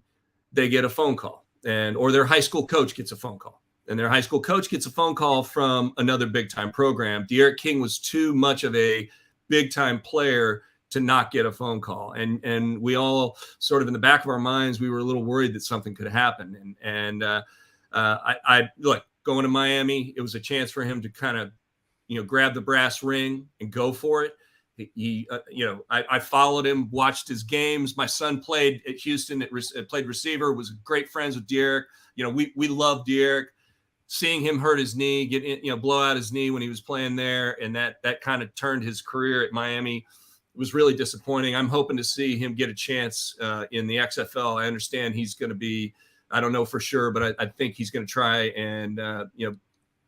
they get a phone call, or their high school coach gets a phone call. And their high school coach gets a phone call from another big-time program. D'Eriq King was too much of a big-time player to not get a phone call. And we all sort of in the back of our minds, we were a little worried that something could happen. And I look, going to Miami, it was a chance for him to kind of, grab the brass ring and go for it. I followed him, watched his games. My son played at Houston, played receiver, was great friends with D'Eriq. We love D'Eriq. Seeing him hurt his knee, blow out his knee when he was playing there, and that kind of turned his career at Miami. It was really disappointing. I'm hoping to see him get a chance in the XFL. I understand he's going to be, I don't know for sure, but I think he's going to try and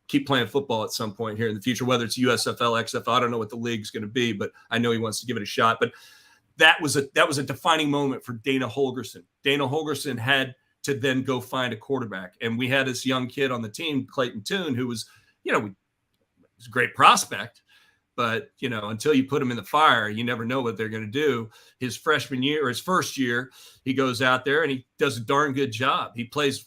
keep playing football at some point here in the future, whether it's USFL, XFL. I don't know what the league's going to be, but I know he wants to give it a shot. But that was a defining moment for Dana Holgorsen. Dana Holgorsen had to then go find a quarterback. And we had this young kid on the team, Clayton Tune, who was, was a great prospect. But, until you put him in the fire, you never know what they're going to do. His freshman year or his first year, he goes out there and he does a darn good job. He plays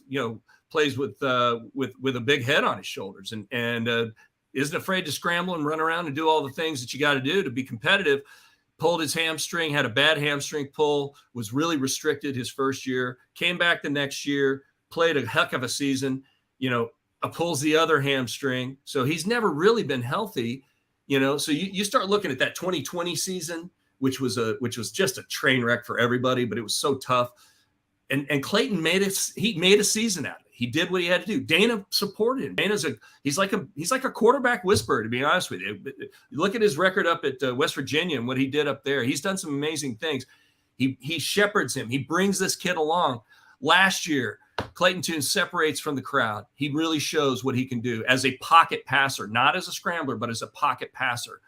with a big head on his shoulders and isn't afraid to scramble and run around and do all the things that you got to do to be competitive. Pulled his hamstring, had a bad hamstring pull, was really restricted his first year, came back the next year, played a heck of a season, pulls the other hamstring. So he's never really been healthy. So you start looking at that 2020 season, which was just a train wreck for everybody, but it was so tough. And Clayton made a season out of it. He did what he had to do. Dana supported him. He's like a quarterback whisperer, to be honest with you. You look at his record up at West Virginia and what he did up there. He's done some amazing things. He shepherds him. He brings this kid along. Last year, Clayton Tune separates from the crowd. He really shows what he can do as a pocket passer, not as a scrambler, but as a pocket passer.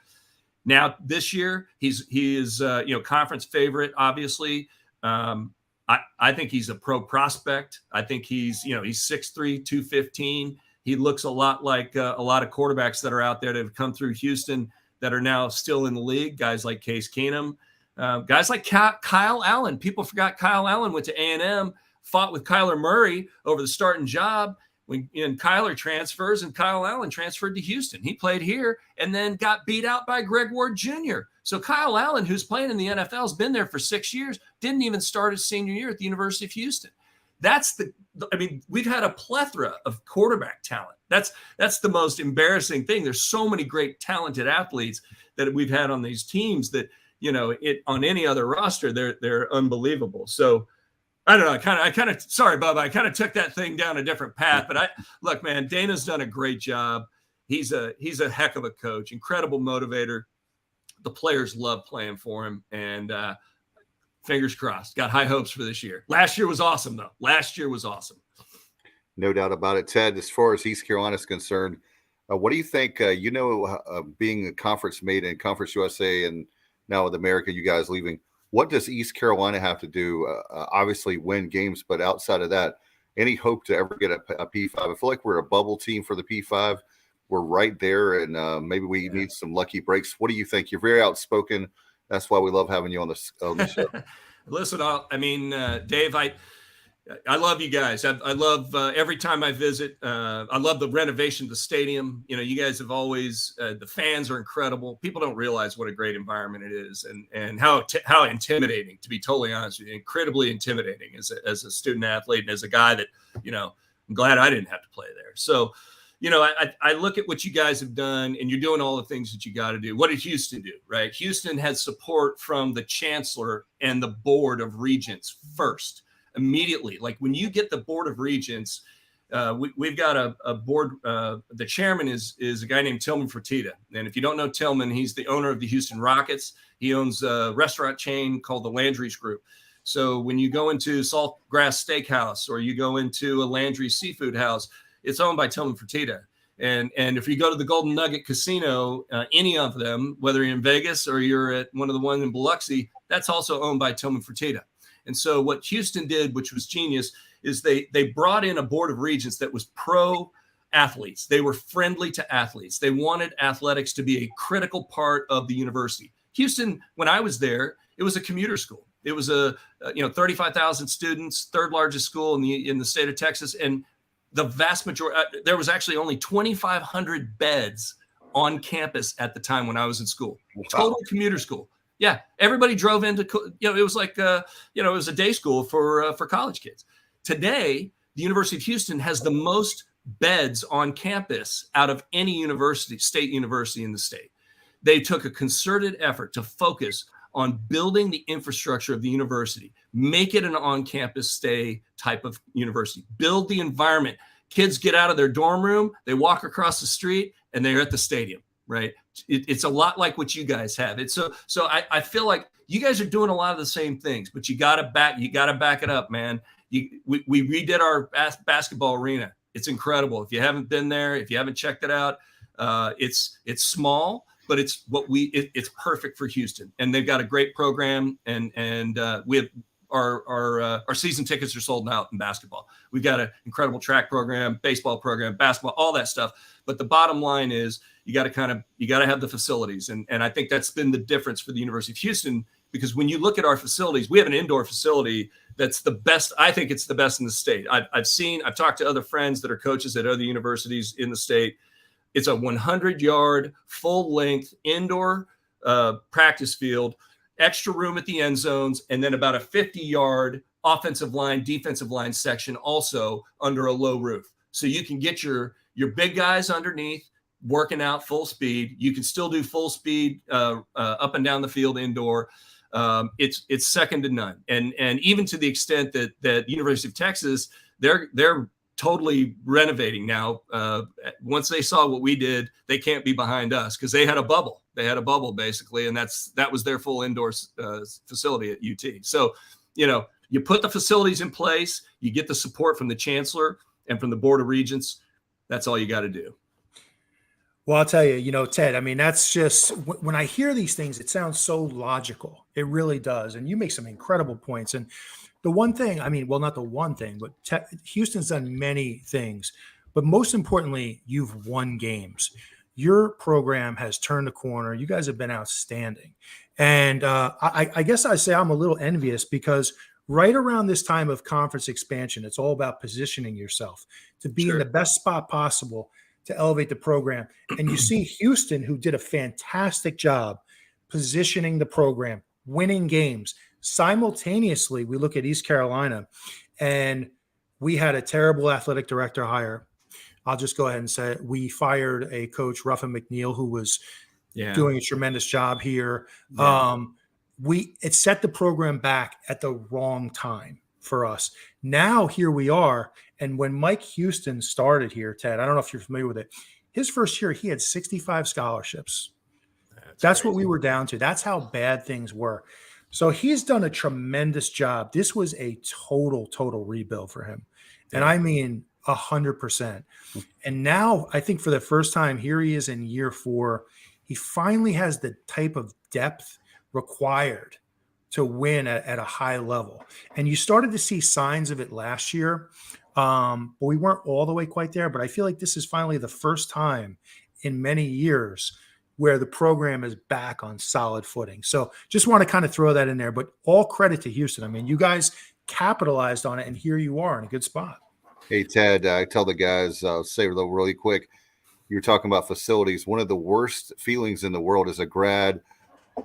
Now, this year, he is conference favorite, obviously. I think he's a pro prospect. I think he's 6'3", 215. He looks a lot like a lot of quarterbacks that are out there that have come through Houston that are now still in the league. Guys like Case Keenum, guys like Kyle Allen. People forgot Kyle Allen went to A&M, fought with Kyler Murray over the starting job when Kyler transfers, and Kyle Allen transferred to Houston. He played here and then got beat out by Greg Ward Jr. So Kyle Allen, who's playing in the NFL, has been there for 6 years, didn't even start his senior year at the University of Houston. We've had a plethora of quarterback talent. That's the most embarrassing thing. There's so many great talented athletes that we've had on these teams that, on any other roster, they're unbelievable. So I don't know. Sorry, Bubba. I kind of took that thing down a different path, but look, man, Dana's done a great job. He's a heck of a coach, incredible motivator. The players love playing for him, and fingers crossed. Got high hopes for this year. Last year was awesome, though. No doubt about it, Ted. As far as East Carolina is concerned, what do you think? Being a conference mate in Conference USA, and now with America, you guys leaving. What does East Carolina have to do? Obviously, win games, but outside of that, any hope to ever get a P5? I feel like we're a bubble team for the P5. We're right there, and maybe we need some lucky breaks. What do you think? You're very outspoken. That's why we love having you on the show. Listen, Dave, I love you guys. I love every time I visit. I love the renovation of the stadium. You guys have always the fans are incredible. People don't realize what a great environment it is, and how intimidating. To be totally honest with you, incredibly intimidating as a student athlete and as a guy that I'm glad I didn't have to play there. So. I look at what you guys have done, and you're doing all the things that you got to do. What did Houston do, right? Houston had support from the chancellor and the board of regents first, immediately. Like when you get the board of regents, we've got a board. The chairman is a guy named Tillman Fertitta. And if you don't know Tillman, he's the owner of the Houston Rockets. He owns a restaurant chain called the Landry's Group. So when you go into Saltgrass Steakhouse or you go into a Landry Seafood House, it's owned by Tillman Fertitta. And if you go to the Golden Nugget Casino, any of them, whether you're in Vegas or you're at one of the ones in Biloxi, that's also owned by Tillman Fertitta. And so what Houston did, which was genius, is they brought in a board of regents that was pro athletes. They were friendly to athletes. They wanted athletics to be a critical part of the university. Houston, when I was there, it was a commuter school. It was 35,000 students, third largest school in the state of Texas. And the vast majority, there was actually only 2,500 beds on campus at the time when I was in school. Wow. Total commuter school. Yeah, everybody drove into. It was like it was a day school for college kids. Today, the University of Houston has the most beds on campus out of any state university in the state. They took a concerted effort to focus on building the infrastructure of the university, make it an on-campus stay type of university, build the environment. Kids get out of their dorm room, they walk across the street, and they're at the stadium, right? It's a lot like what you guys have. So I feel like you guys are doing a lot of the same things, but you got to back it up, man. We redid our basketball arena. It's incredible. If you haven't been there, if you haven't checked it out, it's small, but it's it's perfect for Houston, and they've got a great program, and we have our season tickets are sold out in basketball. We've got an incredible track program, baseball program, basketball, all that stuff. But the bottom line is you got to have the facilities, and I think that's been the difference for the University of Houston, because when you look at our facilities, we have an indoor facility that's the best. I think it's the best in the state. I've talked to other friends that are coaches at other universities in the state. It's a 100-yard, full-length indoor practice field, extra room at the end zones, and then about a 50-yard offensive line, defensive line section also under a low roof. So you can get your big guys underneath working out full speed. You can still do full speed up and down the field indoor. It's second to none. And even to the extent that University of Texas, they're totally renovating now. Once they saw what we did, they can't be behind us, because they had a bubble. They had a bubble basically, and that was their full indoor facility at UT. So, you put the facilities in place, you get the support from the chancellor and from the Board of Regents. That's all you got to do. Well, I'll tell you, Ted, I mean, that's just, when I hear these things, it sounds so logical. It really does. And you make some incredible points. And the one thing, not the one thing, but Houston's done many things, but most importantly, you've won games. Your program has turned the corner. You guys have been outstanding. And I guess I say I'm a little envious, because right around this time of conference expansion, it's all about positioning yourself to be in the best spot possible to elevate the program. And you see Houston, who did a fantastic job positioning the program, winning games. Simultaneously, we look at East Carolina, and we had a terrible athletic director hire. I'll just go ahead and say it. We fired a coach, Ruffin McNeil, who was doing a tremendous job here. Yeah. It set the program back at the wrong time for us. Now here we are. And when Mike Houston started here, Ted, I don't know if you're familiar with it, his first year, he had 65 scholarships. That's crazy. What we were down to. That's how bad things were. So he's done a tremendous job. This was a total rebuild for him. Yeah. And I mean 100%. And now I think for the first time, here he is in year 4. He finally has the type of depth required to win at a high level. And you started to see signs of it last year. But we weren't all the way quite there. But I feel like this is finally the first time in many years where the program is back on solid footing. So just want to kind of throw that in there. But all credit to Houston. I mean, you guys capitalized on it, and here you are in a good spot. Hey, Ted, I tell the guys, say it really quick. You're talking about facilities. One of the worst feelings in the world as a grad,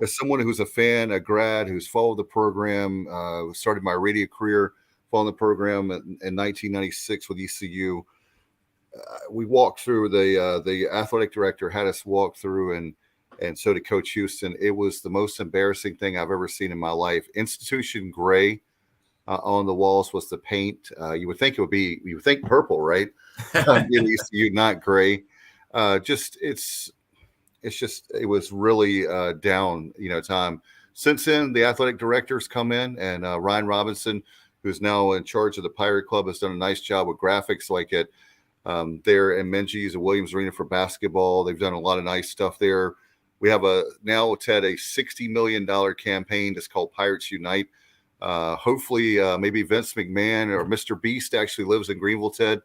as someone who's a fan, a grad who's followed the program, started my radio career following the program in 1996 with ECU. We walked through, the athletic director had us walk through, and so did Coach Houston. It was the most embarrassing thing I've ever seen in my life. Institution gray on the walls was the paint. You would think purple, right? In ECU, not gray. It was really down, time. Since then, the athletic directors come in, and Ryan Robinson, who's now in charge of the Pirate Club, has done a nice job with graphics, like at there in Menzies and Williams Arena for basketball. They've done a lot of nice stuff there. We have now, Ted, a $60 million campaign that's called Pirates Unite. Hopefully, maybe Vince McMahon or Mr. Beast actually lives in Greenville, Ted.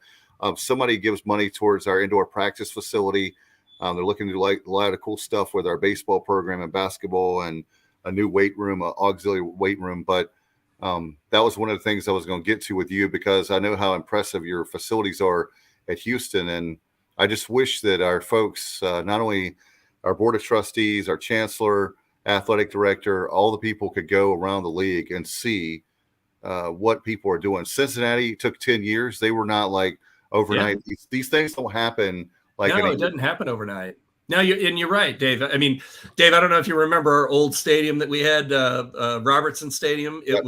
Somebody gives money towards our indoor practice facility. They're looking to do a lot of cool stuff with our baseball program and basketball, and a new weight room, an auxiliary weight room. But that was one of the things I was going to get to with you, because I know how impressive your facilities are at Houston. And I just wish that our folks, not only our board of trustees, our chancellor, athletic director, all the people could go around the league and see what people are doing. Cincinnati took 10 years. They were not like overnight. Yeah. These things don't happen. It doesn't happen overnight. No, you're right, Dave. I mean, Dave, I don't know if you remember our old stadium that we had, Robertson Stadium. It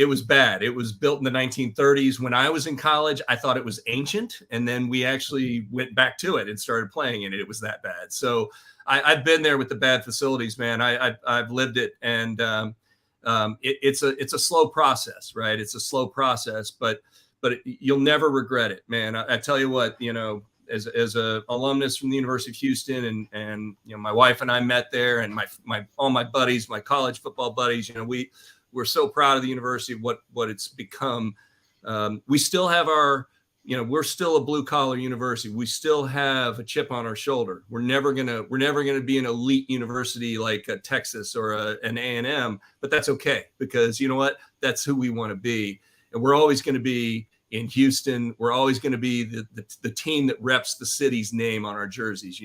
was bad. It was built in the 1930s. When I was in college, I thought it was ancient, and then we actually went back to it and started playing in it. It was that bad. So I've been there with the bad facilities, man. I've lived it, and it's a slow process, right? It's a slow process, but but you'll never regret it, man. I tell you what, as a alumnus from the University of Houston, and my wife and I met there, and all my buddies, my college football buddies, we're so proud of the university, what it's become. We still have we're still a blue collar university. We still have a chip on our shoulder. We're never gonna be an elite university like a Texas or an A&M, but that's okay, because you know what? That's who we want to be, and we're always going to be in Houston. We're always going to be the team that reps the city's name on our jerseys.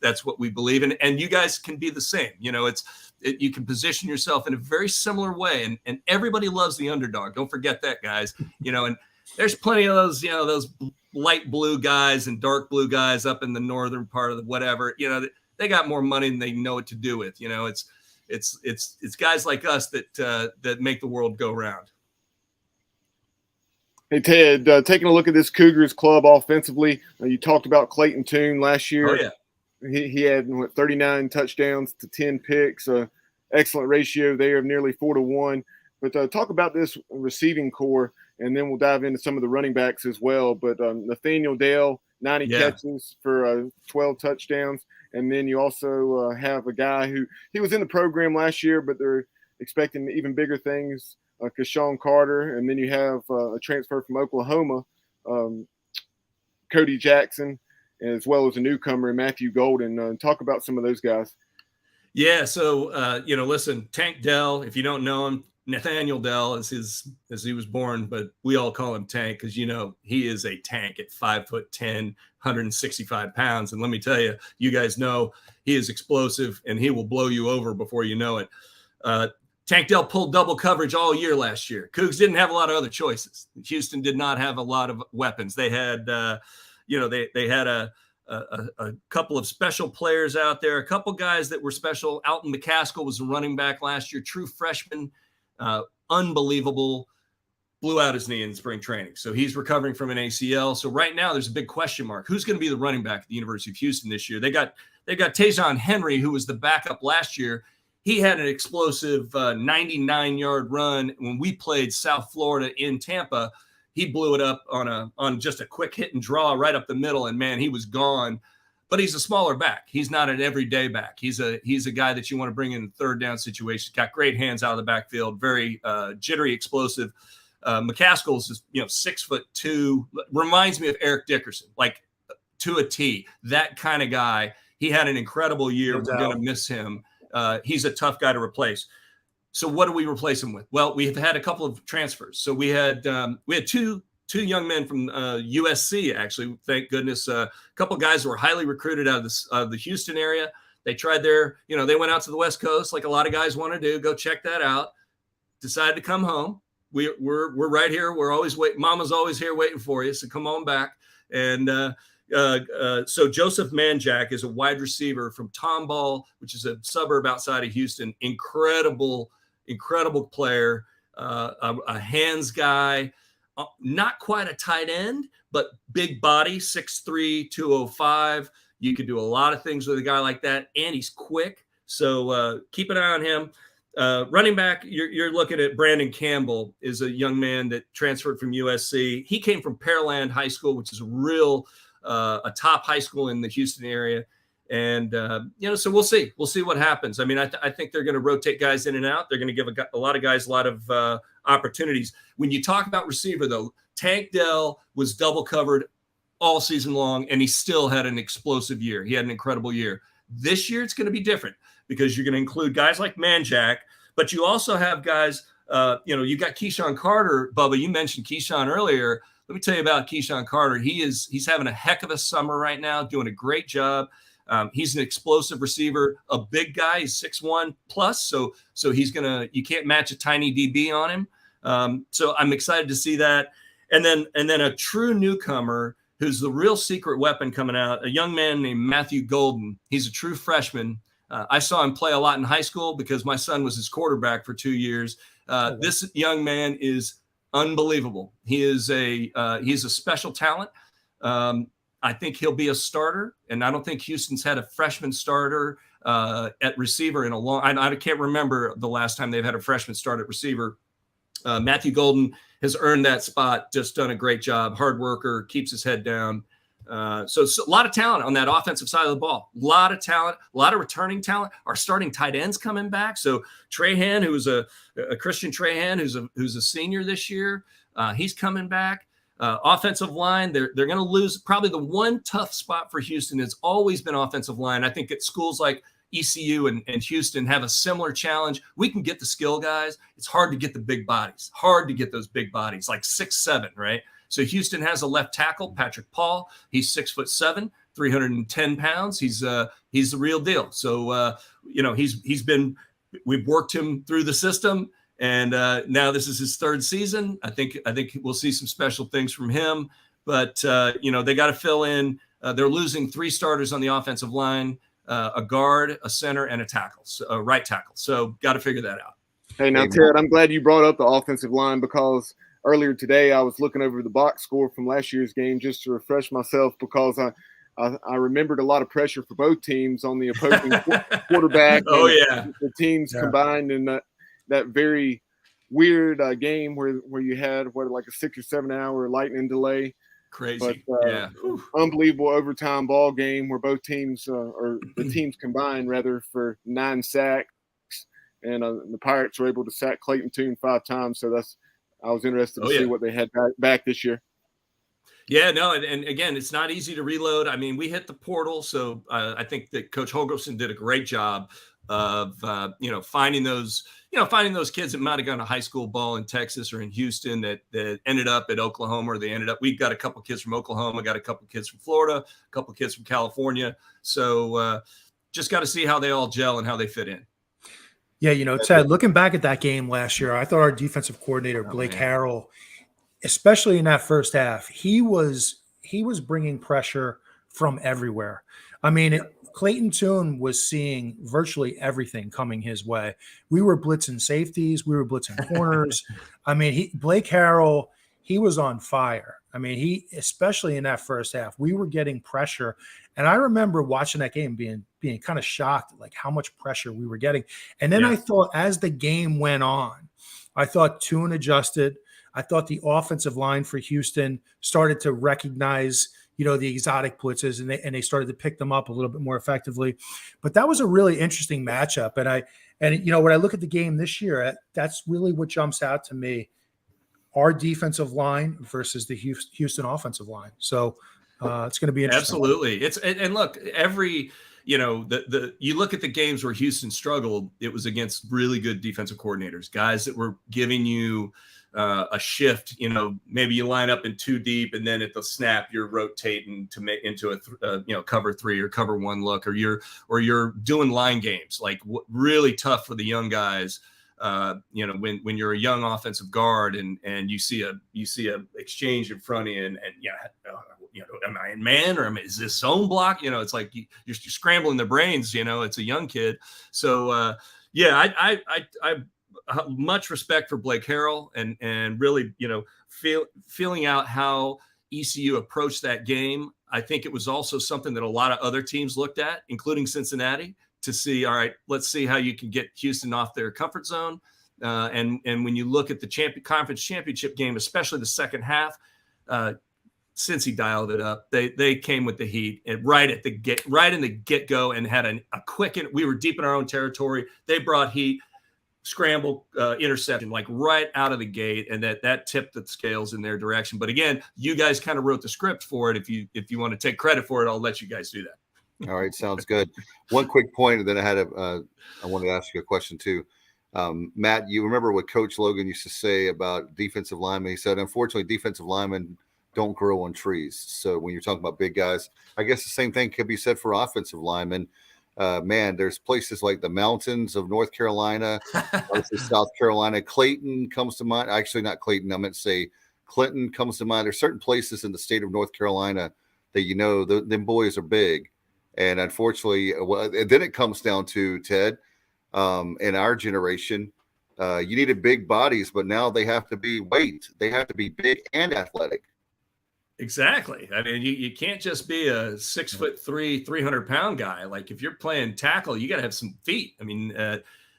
That's what we believe in, and you guys can be the same. You can position yourself in a very similar way, and everybody loves the underdog. Don't forget that, guys. And there's plenty of those light blue guys and dark blue guys up in the northern part of the whatever. They got more money than they know what to do with. It's guys like us that make the world go round. Hey, Ted, taking a look at this Cougars club offensively, you talked about Clayton Tune last year. Oh, yeah. He had 39 touchdowns to 10 picks, excellent ratio there of nearly 4-1. But talk about this receiving core, and then we'll dive into some of the running backs as well. But Nathaniel Dale, 90 catches for 12 touchdowns. And then you also have a guy who he was in the program last year, but they're expecting even bigger things. Keshawn Carter, and then you have a transfer from Oklahoma, Cody Jackson, as well as a newcomer, Matthew Golden. Talk about some of those guys. Yeah, so listen, Tank Dell, if you don't know him, Nathaniel Dell as he was born, but we all call him Tank because he is a tank at 5'10", 165 pounds. And let me tell you, you guys know he is explosive and he will blow you over before you know it. Tank Dell pulled double coverage all year last year. Cougs didn't have a lot of other choices. Houston did not have a lot of weapons. They had, they had a couple of special players out there, a couple guys that were special. Alton McCaskill was a running back last year, true freshman, unbelievable, blew out his knee in spring training. So he's recovering from an ACL. So right now there's a big question mark. Who's going to be the running back at the University of Houston this year? They got Tajon Henry, who was the backup last year. He had an explosive 99-yard run when we played South Florida in Tampa. He blew it up on just a quick hit and draw right up the middle, and man, he was gone. But he's a smaller back. He's not an everyday back. He's a guy that you want to bring in third down situations. Got great hands out of the backfield, very jittery, explosive. McCaskill's is 6'2", reminds me of Eric Dickerson, like to a T. That kind of guy. He had an incredible year. We're going to miss him. He's a tough guy to replace. So what do we replace him with? Well, we've had a couple of transfers. So we had two young men from USC, actually, thank goodness. A couple of guys who were highly recruited out of the Houston area. They tried they went out to the West Coast like a lot of guys want to do. Go check that out. Decided to come home. We're right here. We're always waiting. Mama's always here waiting for you. So come on back. And so Joseph Manjack is a wide receiver from Tomball, which is a suburb outside of Houston. Incredible player, a hands guy, not quite a tight end, but big body, 6'3", 205. You could do a lot of things with a guy like that, and he's quick. So keep an eye on him. Running back, you're looking at Brandon Campbell, is a young man that transferred from USC. He came from Pearland High School, which is a top high school in the Houston area. And, so we'll see what happens. I mean, I think they're going to rotate guys in and out. They're going to give a lot of guys a lot of opportunities. When you talk about receiver, though, Tank Dell was double covered all season long, and he still had an explosive year. He had an incredible year. This year, it's going to be different because you're going to include guys like Manjack, but you also have guys, you got Keshawn Carter. Bubba, you mentioned Keshawn earlier. Let me tell you about Keshawn Carter. He's having a heck of a summer right now, doing a great job. He's an explosive receiver, a big guy. He's 6'1" plus, so you can't match a tiny DB on him. So I'm excited to see that. And then a true newcomer who's the real secret weapon coming out, a young man named Matthew Golden. He's a true freshman. I saw him play a lot in high school because my son was his quarterback for 2 years. This young man is unbelievable. He's a special talent. I think he'll be a starter, and I don't think Houston's had a freshman starter at receiver in a long. I can't remember the last time they've had a freshman start at receiver. Matthew Golden has earned that spot, just done a great job. Hard worker, keeps his head down. So a lot of talent on that offensive side of the ball. A lot of talent, a lot of returning talent. Our starting tight ends coming back. So Trahan, who's a Christian Trahan, who's a senior this year, he's coming back. Offensive line, they're going to lose. Probably the one tough spot for Houston has always been offensive line. I think at schools like ECU and Houston have a similar challenge. We can get the skill guys. It's hard to get the big bodies. Hard to get those big bodies, like 6'7", right? So Houston has a left tackle, Patrick Paul. He's 6'7", 310 pounds. He's the real deal. So we've worked him through the system, and now this is his third season. I think we'll see some special things from him. But they got to fill in. They're losing 3 starters on the offensive line, a guard, a center, and a right tackle. So got to figure that out. Hey, now Ted, I'm glad you brought up the offensive line, because earlier today, I was looking over the box score from last year's game just to refresh myself, because I remembered a lot of pressure for both teams on the opposing quarterback. Oh, yeah. The teams combined in that very weird game where you had like a 6 or 7 hour lightning delay. Crazy. But, unbelievable overtime ball game where both teams or the teams combined rather for 9 sacks, and the Pirates were able to sack Clayton Tune 5 times. So I was interested to see what they had back this year. Yeah, no, and again, it's not easy to reload. I mean, we hit the portal, so I think that Coach Holgorsen did a great job of finding those kids that might have gone to high school ball in Texas or in Houston that ended up at Oklahoma, or we got a couple kids from Oklahoma, got a couple kids from Florida, a couple kids from California. So just got to see how they all gel and how they fit in. Yeah, Ted, looking back at that game last year, I thought our defensive coordinator, Blake Harrell, especially in that first half, he was bringing pressure from everywhere. I mean, Clayton Tune was seeing virtually everything coming his way. We were blitzing safeties. We were blitzing corners. I mean, Blake Harrell, he was on fire. I mean, especially in that first half, we were getting pressure. And I remember watching that game being kind of shocked at like how much pressure we were getting. And then I thought as the game went on, I thought Tune adjusted. I thought the offensive line for Houston started to recognize, the exotic blitzes, and they started to pick them up a little bit more effectively. But that was a really interesting matchup. And when I look at the game this year, that's really what jumps out to me. Our defensive line versus the Houston offensive line. So it's going to be interesting. Absolutely. And look, you look at the games where Houston struggled, it was against really good defensive coordinators, guys that were giving you a shift. Maybe you line up in 2 deep, and then at the snap you're rotating to make into a cover 3 or cover 1 look, or you're doing line games, like really tough for the young guys. When you're a young offensive guard and you see a exchange in front of you, and am I in man, or is this zone block? It's like you're scrambling their brains. It's a young kid. So I much respect for Blake Harrell and really feeling out how ECU approached that game. I think it was also something that a lot of other teams looked at, including Cincinnati, to see, all right, let's see how you can get Houston off their comfort zone. And when you look at the conference championship game, especially the second half, since he dialed it up, they came with the heat and right in the get-go, and had a quick, we were deep in our own territory. They brought heat, scramble, interception, like right out of the gate, and that tipped the scales in their direction. But again, you guys kind of wrote the script for it. If you want to take credit for it, I'll let you guys do that. All right, sounds good. One quick point, and then I wanted to ask you a question too. Matt, you remember what Coach Logan used to say about defensive linemen? He said, unfortunately, defensive linemen don't grow on trees. So when you're talking about big guys, I guess the same thing could be said for offensive linemen. There's places like the mountains of North Carolina, South Carolina. Clayton comes to mind. Actually, not Clayton. I meant to say Clinton comes to mind. There's certain places in the state of North Carolina that them boys are big. And unfortunately, then it comes down to, Ted, in our generation, you needed big bodies, but now they have to be weight. They have to be big and athletic. Exactly. I mean, you can't just be a 6'3", 300-pound guy. Like if you're playing tackle, you got to have some feet. I mean,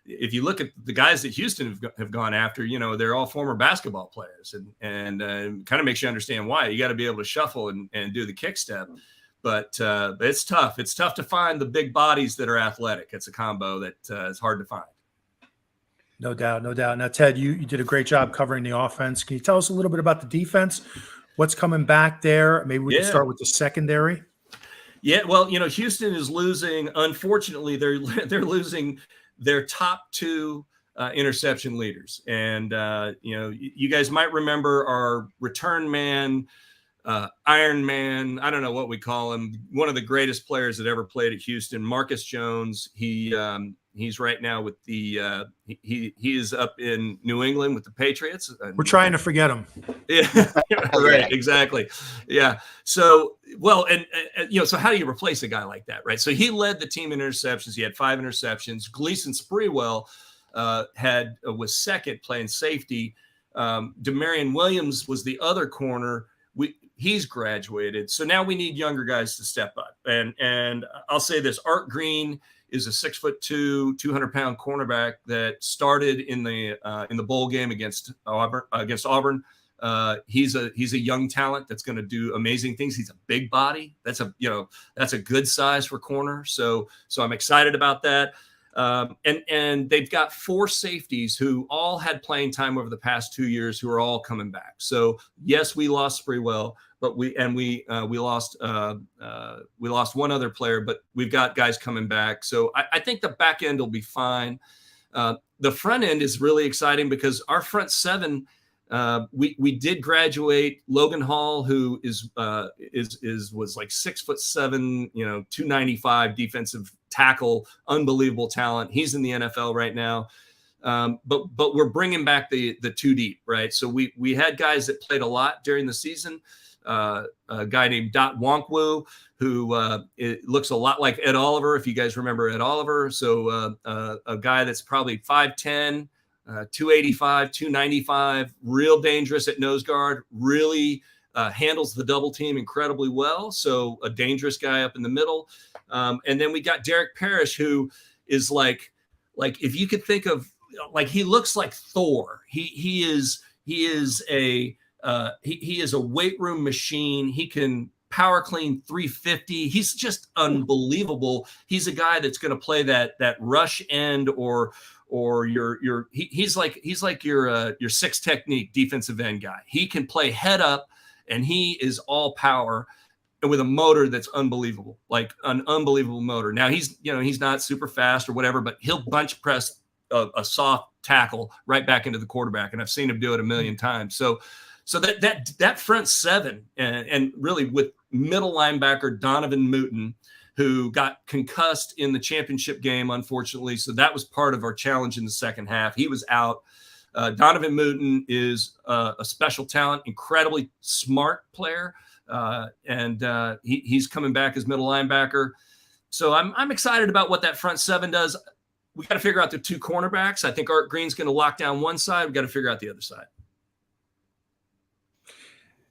if you look at the guys that Houston have gone after, they're all former basketball players, and kind of makes you understand why. You got to be able to shuffle and do the kick step. But it's tough. It's tough to find the big bodies that are athletic. It's a combo that is hard to find. No doubt, no doubt. Now, Ted, you did a great job covering the offense. Can you tell us a little bit about the defense? What's coming back there? Maybe we can start with the secondary. Yeah, well, Houston is losing. Unfortunately, they're losing their top two interception leaders. And, you guys might remember our return man, Iron Man, I don't know what we call him, one of the greatest players that ever played at Houston, Marcus Jones. He's right now with the he is up in New England with the Patriots. We're trying to forget him. Yeah, right, exactly. Yeah. So, well, and so how do you replace a guy like that, right? So he led the team in interceptions. He had 5 interceptions. Gleason Sprewell was second playing safety. Demarion Williams was the other corner. He's graduated. So now we need younger guys to step up. And I'll say this, Art Green is a 6'2", 200-pound cornerback that started in the bowl game against Auburn. He's a young talent that's going to do amazing things. He's a big body. That's a good size for corner. So I'm excited about that. And they've got 4 safeties who all had playing time over the past 2 years who are all coming back. So yes, we lost Sprewell, but we lost one other player, but we've got guys coming back. So I think the back end will be fine. The front end is really exciting because our front 7, we did graduate Logan Hall, who was like 6'7", 295 defensive tackle, unbelievable talent. He's in the NFL right now. But we're bringing back the 2 deep, right? So we had guys that played a lot during the season. A guy named Dot Wonkwo, who it looks a lot like Ed Oliver, if you guys remember Ed Oliver. So a guy that's probably 5'10", 285, 295, real dangerous at nose guard, really handles the double team incredibly well. So a dangerous guy up in the middle. And then we got Derek Parrish, who is like if you could think of, he looks like Thor. He is a weight room machine. He can power clean 350. He's just unbelievable. He's a guy that's going to play that rush end or he's like your 6 technique defensive end guy. He can play head up, and he is all power with a motor that's unbelievable, like an unbelievable motor. Now he's not super fast or whatever, but he'll bunch press a soft tackle right back into the quarterback, and I've seen him do it a million times. So that front 7 and really with middle linebacker Donovan Mooten, who got concussed in the championship game, unfortunately. So that was part of our challenge in the second half. He was out. Donovan Mooten is a special talent, incredibly smart player, and he's coming back as middle linebacker. So I'm excited about what that front 7 does. We got to figure out the 2 cornerbacks. I think Art Green's going to lock down one side. We got to figure out the other side.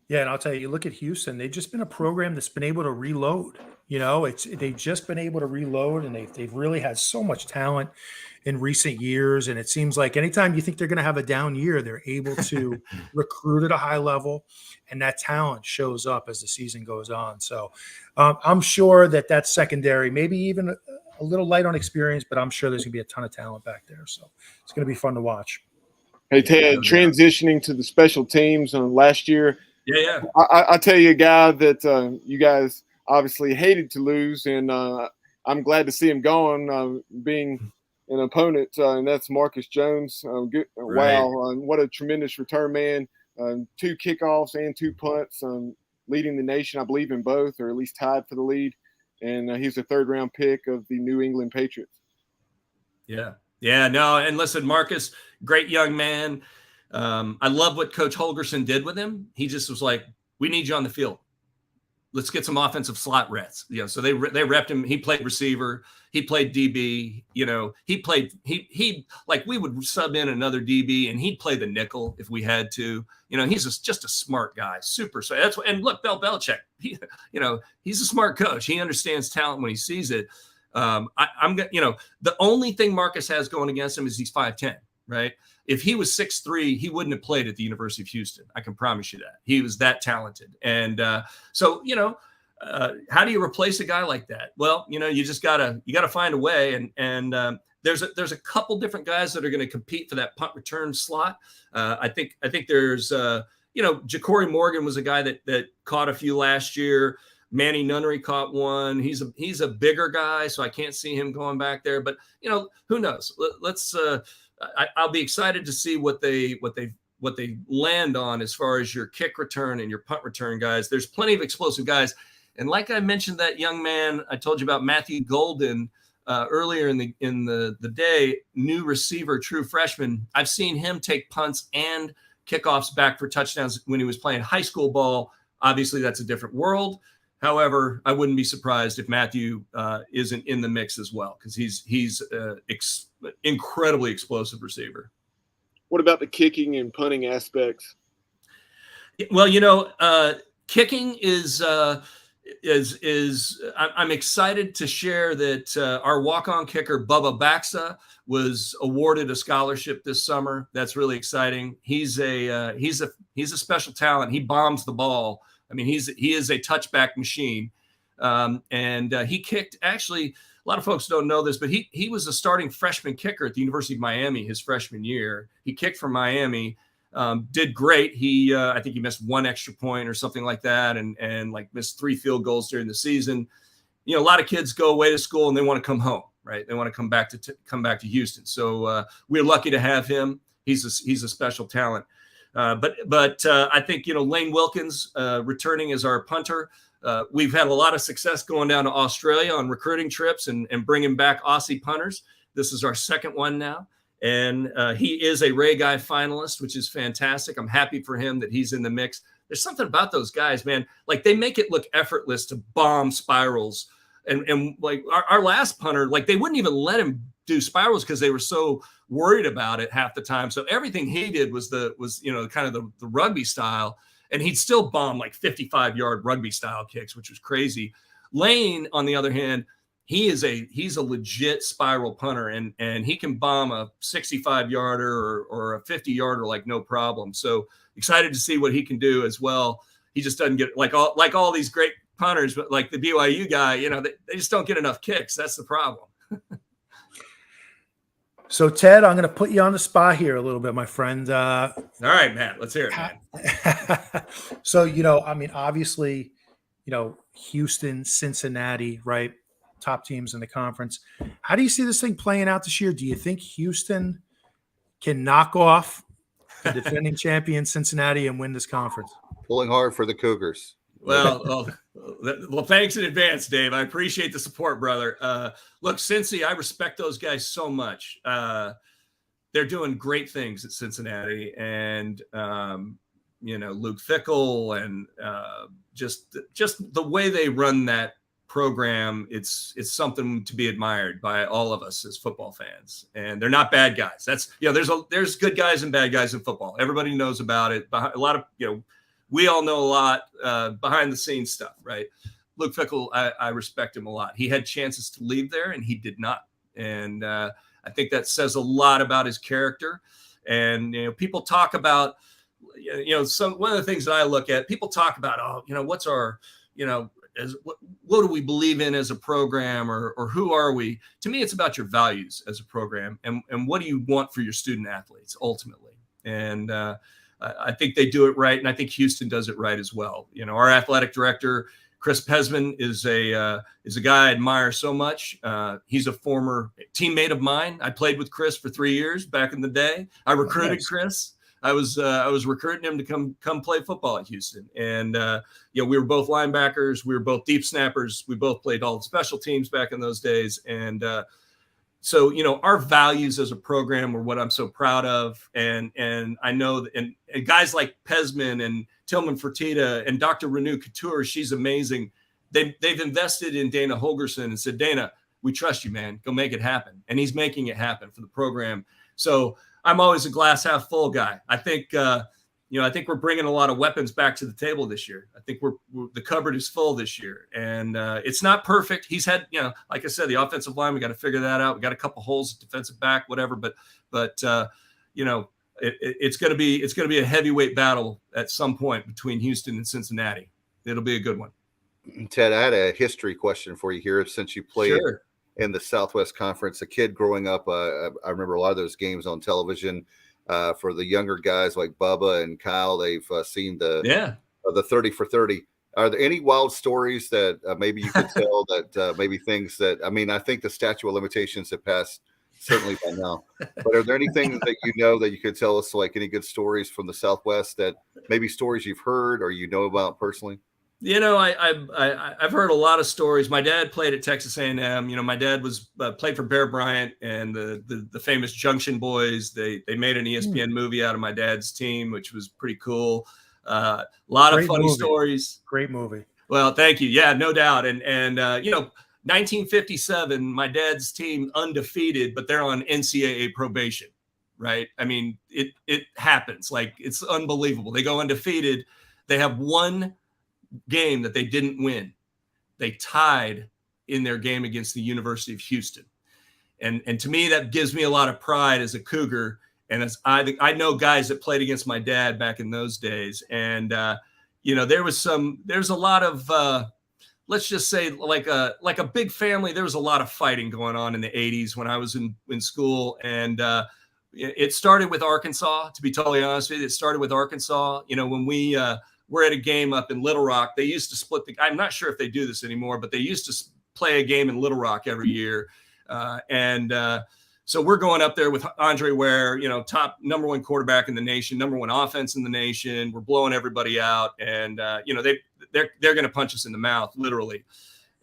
Yeah, and I'll tell you, look at Houston. They've just been a program that's been able to reload. They've just been able to reload, and they've really had so much talent in recent years. And it seems like anytime you think they're going to have a down year, they're able to recruit at a high level, and that talent shows up as the season goes on. So I'm sure that secondary, maybe even a little light on experience, but I'm sure there's going to be a ton of talent back there. So it's going to be fun to watch. Hey, Ted, transitioning to the special teams last year. Yeah. I tell you a guy that you guys obviously hated to lose, and I'm glad to see him gone, being an opponent, and that's Marcus Jones. Right. Wow, what a tremendous return man. 2 kickoffs and 2 punts, leading the nation, I believe, in both, or at least tied for the lead. And he's a 3rd-round pick of the New England Patriots. Yeah, no, and listen, Marcus, great young man. I love what Coach Holgorsen did with him. He just was like, we need you on the field. Let's get some offensive slot reps. So they repped him. He played receiver. He played DB. He we would sub in another DB, and he'd play the nickel if we had to. He's just a smart guy, super. So and look, Bill Belichick. He's a smart coach. He understands talent when he sees it. I'm going to, the only thing Marcus has going against him is he's 5'10", right? If he was 6'3", he wouldn't have played at the University of Houston. I can promise you that. He was that talented. And so, how do you replace a guy like that? Well, you just gotta find a way. And there's a couple different guys that are going to compete for that punt return slot. I think there's Ja'Cory Morgan was a guy that caught a few last year. Manny Nunnery caught one. He's a bigger guy, so I can't see him going back there. But who knows? Let's. I'll be excited to see what they land on as far as your kick return and your punt return guys. There's plenty of explosive guys. And like I mentioned, that young man I told you about, Matthew Golden, earlier in the day, new receiver, true freshman. I've seen him take punts and kickoffs back for touchdowns when he was playing high school ball. Obviously, that's a different world. However, I wouldn't be surprised if Matthew isn't in the mix as well, because he's incredibly explosive receiver. What about the kicking and punting aspects? Well, kicking is I'm excited to share that our walk-on kicker Bubba Baxa was awarded a scholarship this summer. That's really exciting. He's a special talent. He bombs the ball. I mean, he is a touchback machine. And he kicked, actually, a lot of folks don't know this, but he was a starting freshman kicker at the University of Miami his freshman year. He kicked for Miami, did great. I think he missed one extra point or something like that, and like missed 3 field goals during the season. A lot of kids go away to school and they want to come home, right? They want to come back to Houston. So we're lucky to have him. He's a special talent. But I think, Lane Wilkins returning as our punter. We've had a lot of success going down to Australia on recruiting trips and bringing back Aussie punters. This is our second one now. And he is a Ray Guy finalist, which is fantastic. I'm happy for him that he's in the mix. There's something about those guys, man. Like, they make it look effortless to bomb spirals. And like our last punter, like, they wouldn't even let him do spirals because they were so worried about it half the time. So everything he did was kind of the rugby style, and he'd still bomb like 55-yard rugby style kicks, which was crazy. Lane, on the other hand, he's a legit spiral punter, and he can bomb a 65-yarder or a 50-yarder like no problem. So excited to see what he can do as well. He just doesn't get like all these great punters, but like the BYU guy, they just don't get enough kicks. That's the problem. So, Ted, I'm going to put you on the spot here a little bit, my friend. All right, Matt, let's hear it, man. So, obviously, Houston, Cincinnati, right? Top teams in the conference. How do you see this thing playing out this year? Do you think Houston can knock off the defending champion Cincinnati and win this conference? Pulling hard for the Cougars. Well, thanks in advance, Dave. I appreciate the support, brother. Look, Cincy, I respect those guys so much. They're doing great things at Cincinnati, and Luke Fickell, and just the way they run that program, it's something to be admired by all of us as football fans. And they're not bad guys. That's there's good guys and bad guys in football. Everybody knows about it. A lot of we all know a lot behind the scenes stuff, right? Luke Fickell, I respect him a lot. He had chances to leave there, and he did not. And I think that says a lot about his character. And people talk about, one of the things that I look at, people talk about, what's our, what do we believe in as a program, or who are we? To me, it's about your values as a program, and what do you want for your student athletes ultimately. And I think they do it right, and I think Houston does it right as well. Our athletic director, Chris Pesman, is a guy I admire so much. He's a former teammate of mine. I played with Chris for 3 years back in the day. I recruited Chris. I was recruiting him to come play football at Houston, and we were both linebackers. We were both deep snappers. We both played all the special teams back in those days, and so, our values as a program were what I'm so proud of. And I know that, and guys like Pesman and Tillman Fertitta and Dr. Renew Couture, she's amazing. They've invested in Dana Holgorsen and said, Dana, we trust you, man. Go make it happen. And he's making it happen for the program. So I'm always a glass half full guy. I think, I think we're bringing a lot of weapons back to the table this year. I think the cupboard is full this year, and it's not perfect. He's had, like I said, the offensive line, we got to figure that out. We got a couple holes at defensive back, whatever, but it's going to be a heavyweight battle at some point between Houston and Cincinnati. It'll be a good one. Ted, I had a history question for you here. Since you played in the Southwest Conference, a kid growing up, I remember a lot of those games on television. For the younger guys like Bubba and Kyle, they've seen the 30 for 30. Are there any wild stories that maybe you could tell that maybe things that, I think the statute of limitations have passed certainly by now, but are there any things that that you could tell us, like any good stories from the Southwest, that maybe stories you've heard or about personally? I've heard a lot of stories. My dad played at Texas A&M. My dad was played for Bear Bryant and the famous Junction Boys. They made an ESPN movie out of my dad's team, which was pretty cool. A lot of funny stories. Great movie. Well, thank you. Yeah, no doubt. And 1957, my dad's team undefeated, but they're on NCAA probation, right? It happens. Like, it's unbelievable. They go undefeated. They have one game that they didn't win. They tied in their game against the University of Houston. And to me, that gives me a lot of pride as a Cougar. And as I know guys that played against my dad back in those days. And, there's a lot of, let's just say like a big family. There was a lot of fighting going on in the 80s when I was in school. And it started with Arkansas, to be totally honest with you. It started with Arkansas. When we were at a game up in Little Rock, they used to split I'm not sure if they do this anymore, but they used to play a game in Little Rock every year. So we're going up there with Andre Ware, top number one quarterback in the nation, number one offense in the nation. We're blowing everybody out. And, they're going to punch us in the mouth, literally.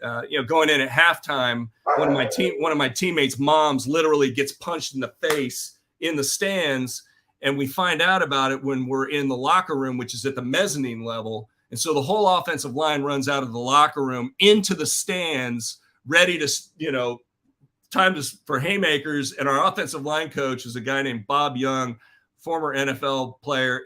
Going in at halftime, one of my teammates' moms literally gets punched in the face in the stands. And we find out about it when we're in the locker room, which is at the mezzanine level. And so the whole offensive line runs out of the locker room into the stands, ready to, for haymakers. And our offensive line coach is a guy named Bob Young, former NFL player,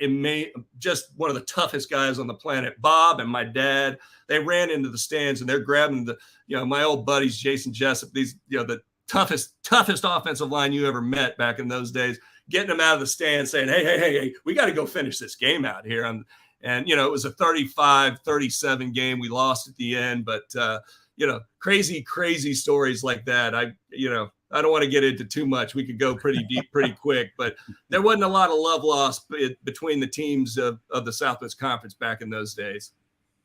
just one of the toughest guys on the planet. Bob and my dad, they ran into the stands and they're grabbing my old buddies, Jason Jessup, these, the toughest offensive line you ever met back in those days, getting them out of the stand saying, hey, we got to go finish this game out here. And it was a 35-37 game. We lost at the end, but, crazy stories like that. I don't want to get into too much. We could go pretty deep, pretty quick, but there wasn't a lot of love lost between the teams of the Southwest Conference back in those days.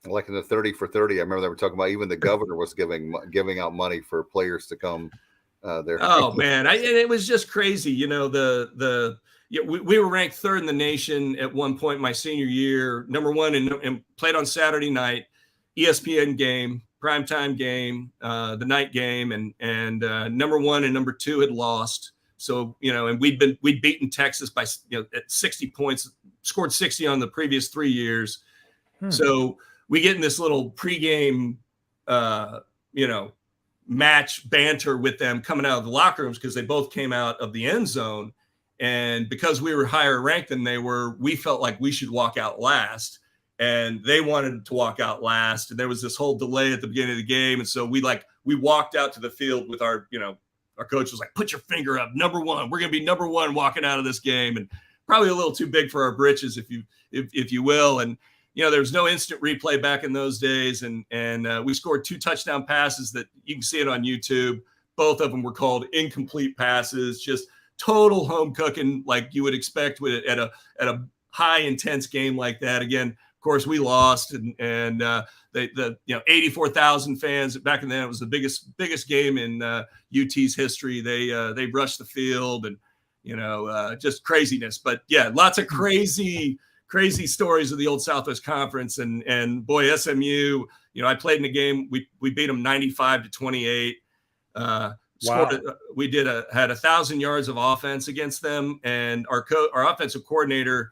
Like in the 30 for 30, I remember they were talking about even the governor was giving out money for players to come there. Oh man, it was just crazy. We were ranked third in the nation at one point my senior year, number one, and played on Saturday night, ESPN game, primetime game, the night game, and number one and number two had lost. So and we'd beaten Texas by at 60 points, scored 60 on the previous 3 years. So we get in this little pregame, match banter with them coming out of the locker rooms because they both came out of the end zone. And because we were higher ranked than they were, we felt like we should walk out last. And they wanted to walk out last. And there was this whole delay at the beginning of the game. And so we walked out to the field with our coach was like, put your finger up, number one. We're going to be number one walking out of this game. And probably a little too big for our britches, if you will. And, there was no instant replay back in those days. And we scored 2 touchdown passes that you can see it on YouTube. Both of them were called incomplete passes, just total home cooking like you would expect at a high intense game like that. Again, of course, we lost, and 84,000 fans back in then. It was the biggest game in UT's history. They rushed the field, and just craziness. But yeah, lots of crazy stories of the old Southwest Conference, and boy, SMU. I played in a game. We beat them 95-28. Wow. We had 1,000 yards of offense against them, and our offensive coordinator.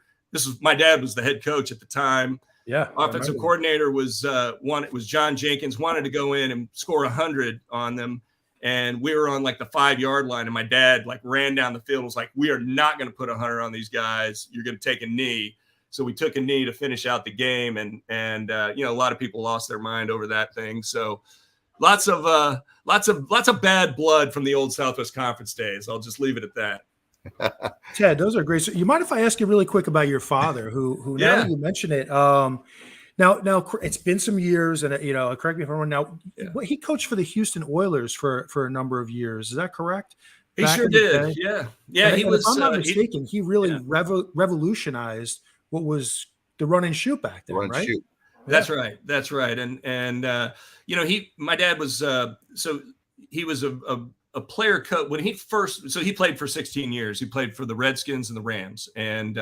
My dad was the head coach at the time. Yeah. Offensive coordinator was it was John Jenkins, wanted to go in and score 100 on them. And we were on like the 5-yard line, and my dad ran down the field and was like, we are not going to put 100 on these guys. You're going to take a knee. So we took a knee to finish out the game, and a lot of people lost their mind over that thing. So lots of bad blood from the old Southwest Conference days. I'll just leave it at that. Ted, those are great. So you mind if I ask you really quick about your father, who now that you mention it, now it's been some years, and correct me if I'm wrong. Now, he coached for the Houston Oilers for a number of years. Is that correct? He sure did. Yeah. He was. If I'm not mistaken, he really revolutionized what was the run and shoot back then, right? Shoot. That's right. My dad was so he was a player coach when he played for 16 years. He played for the Redskins and the Rams, and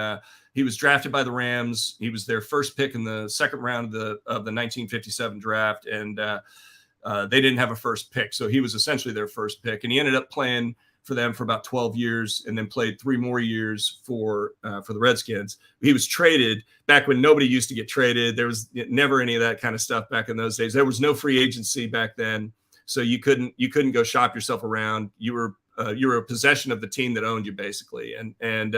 he was drafted by the Rams. He was their first pick in the second round of the 1957 draft, and they didn't have a first pick, so he was essentially their first pick. And he ended up playing for them for about 12 years, and then played 3 more years for the Redskins. He was traded back when nobody used to get traded. There was never any of that kind of stuff back in those days. There was no free agency back then. So you couldn't go shop yourself around. You were a possession of the team that owned you, basically. And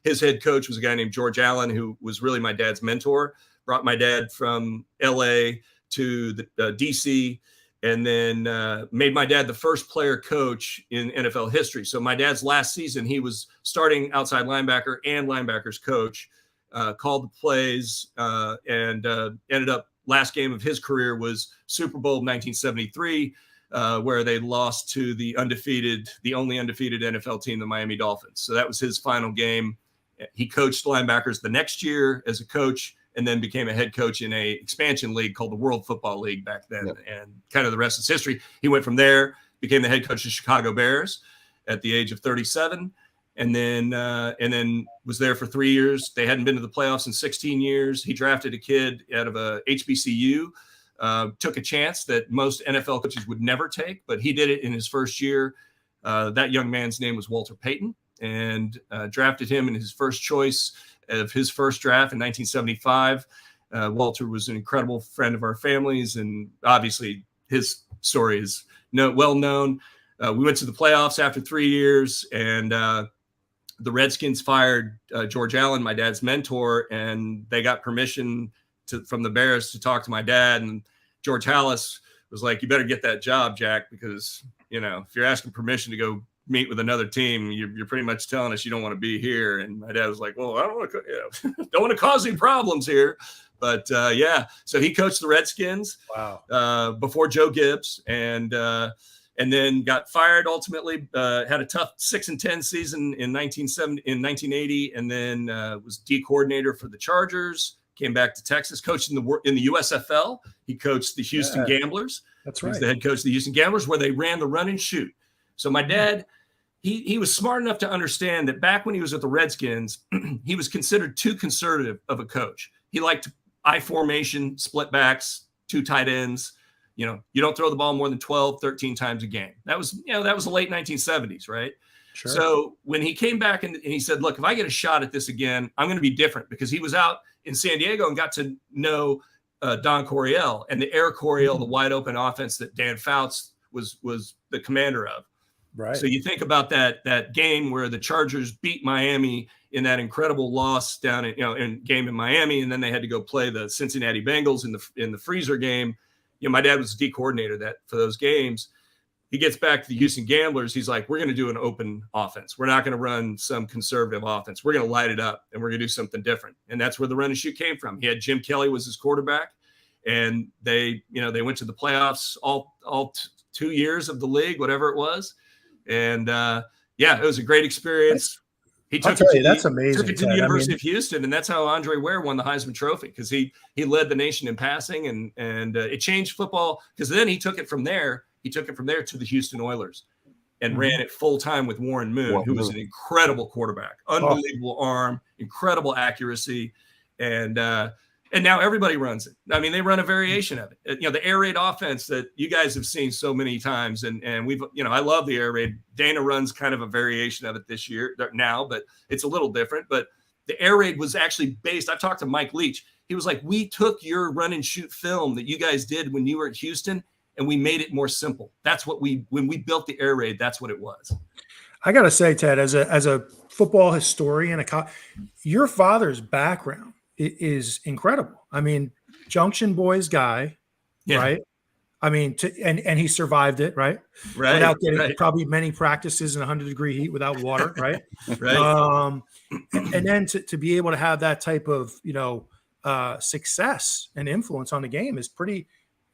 his head coach was a guy named George Allen, who was really my dad's mentor. Brought my dad from L.A. to the DC, and then made my dad the first player coach in NFL history. So my dad's last season, he was starting outside linebacker and linebackers coach. Called the plays, and ended up last game of his career was Super Bowl 1973. Where they lost to the only undefeated NFL team, the Miami Dolphins. So that was his final game. He coached linebackers the next year as a coach, and then became a head coach in a expansion league called the World Football League back then. Yep. And kind of the rest is history. He went from there, became the head coach of Chicago Bears at the age of 37, and then was there for 3 years. They hadn't been to the playoffs in 16 years. He drafted a kid out of a HBCU. Took a chance that most NFL coaches would never take, but he did it in his first year. That young man's name was Walter Payton, and drafted him in his first choice of his first draft in 1975. Walter was an incredible friend of our families, and obviously his story is well known. We went to the playoffs after 3 years, and the Redskins fired George Allen, my dad's mentor, and they got permission from the Bears to talk to my dad. And George Halas was like, "You better get that job, Jack, because if you're asking permission to go meet with another team, you're pretty much telling us you don't want to be here." And my dad was like, "Well, I don't want to, don't want to cause any problems here." But so he coached the Redskins before Joe Gibbs, and then got fired ultimately. Had a tough 6-10 season in 1980, and then was D coordinator for the Chargers. Came back to Texas, coached in the USFL. He coached the Houston Gamblers. That's right. He's the head coach of the Houston Gamblers, where they ran the run and shoot. So my dad, he was smart enough to understand that back when he was at the Redskins, he was considered too conservative of a coach. He liked I formation, split backs, 2 tight ends. You don't throw the ball more than 12, 13 times a game. That was the late 1970s, right? Sure. So when he came back and he said, "Look, if I get a shot at this again, I'm going to be different," because he was out in San Diego and got to know Don Coryell and the Air Coryell, the wide open offense that Dan Fouts was the commander of. Right. So you think about that game where the Chargers beat Miami in that incredible loss down in game in Miami, and then they had to go play the Cincinnati Bengals in the freezer game. My dad was the D coordinator for those games. He gets back to the Houston Gamblers. He's like, "We're going to do an open offense. We're not going to run some conservative offense. We're going to light it up, and we're going to do something different." And that's where the run and shoot came from. He had Jim Kelly was his quarterback, and they went to the playoffs all 2 years of the league, whatever it was. And it was a great experience. He took that's amazing. Took it to the University of Houston, and that's how Andre Ware won the Heisman Trophy, because he led the nation in passing, and it changed football, because then he took it from there. He took it from there to the Houston Oilers and ran it full time with Warren Moon, who was an incredible quarterback, unbelievable arm, incredible accuracy. And now everybody runs it. I mean, they run a variation of it. The air raid offense that you guys have seen so many times. And we've, I love the air raid. Dana runs kind of a variation of it this year now, but it's a little different. But the air raid was actually based. I talked to Mike Leach. He was like, "We took your run and shoot film that you guys did when you were at Houston, and we made it more simple." That's what when we built the air raid, that's what it was. I got to say, Ted, as a football historian, your father's background is incredible. I mean, Junction Boys guy, right? I mean, and he survived it, right? Without getting probably many practices in 100-degree heat without water, right? And then to be able to have that type of, success and influence on the game is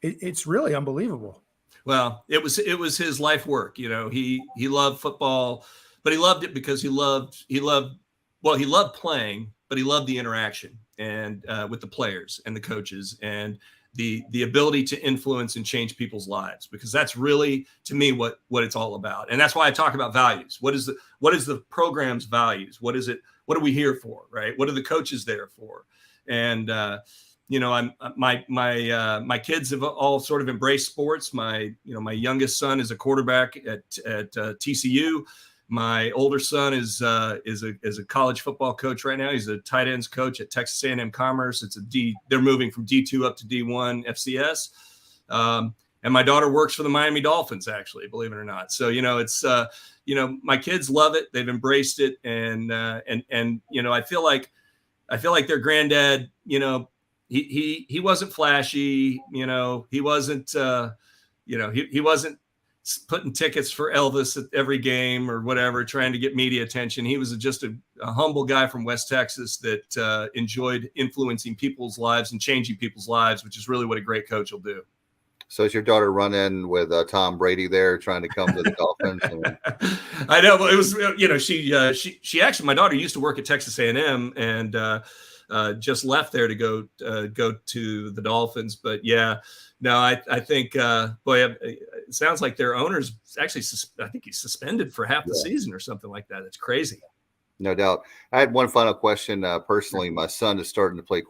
it's really unbelievable. Well, it was his life work. He loved football, but he loved it because he loved playing, but he loved the interaction and with the players and the coaches and the ability to influence and change people's lives, because that's really, to me, what it's all about. And that's why I talk about values. What is the program's values? What is it? What are we here for? Right? What are the coaches there for? And my kids have all sort of embraced sports. My youngest son is a quarterback at TCU. My older son is a college football coach right now. He's a tight ends coach at Texas A&M Commerce. They're moving from D2 up to D1 FCS. And my daughter works for the Miami Dolphins, actually, believe it or not. So, my kids love it. They've embraced it. And I feel like their granddad, he wasn't flashy, he wasn't, he wasn't putting tickets for Elvis at every game or whatever, trying to get media attention. He was just a humble guy from West Texas that enjoyed influencing people's lives and changing people's lives, which is really what a great coach will do. So is your daughter run in with Tom Brady there trying to come to the Dolphins? I know. It was, she actually, my daughter used to work at Texas A&M and just left there to go to the Dolphins. But yeah, no, I think, it sounds like their owner's actually, I think he's suspended for half the season or something like that. It's crazy. No doubt. I had one final question. Personally, my son is starting to play,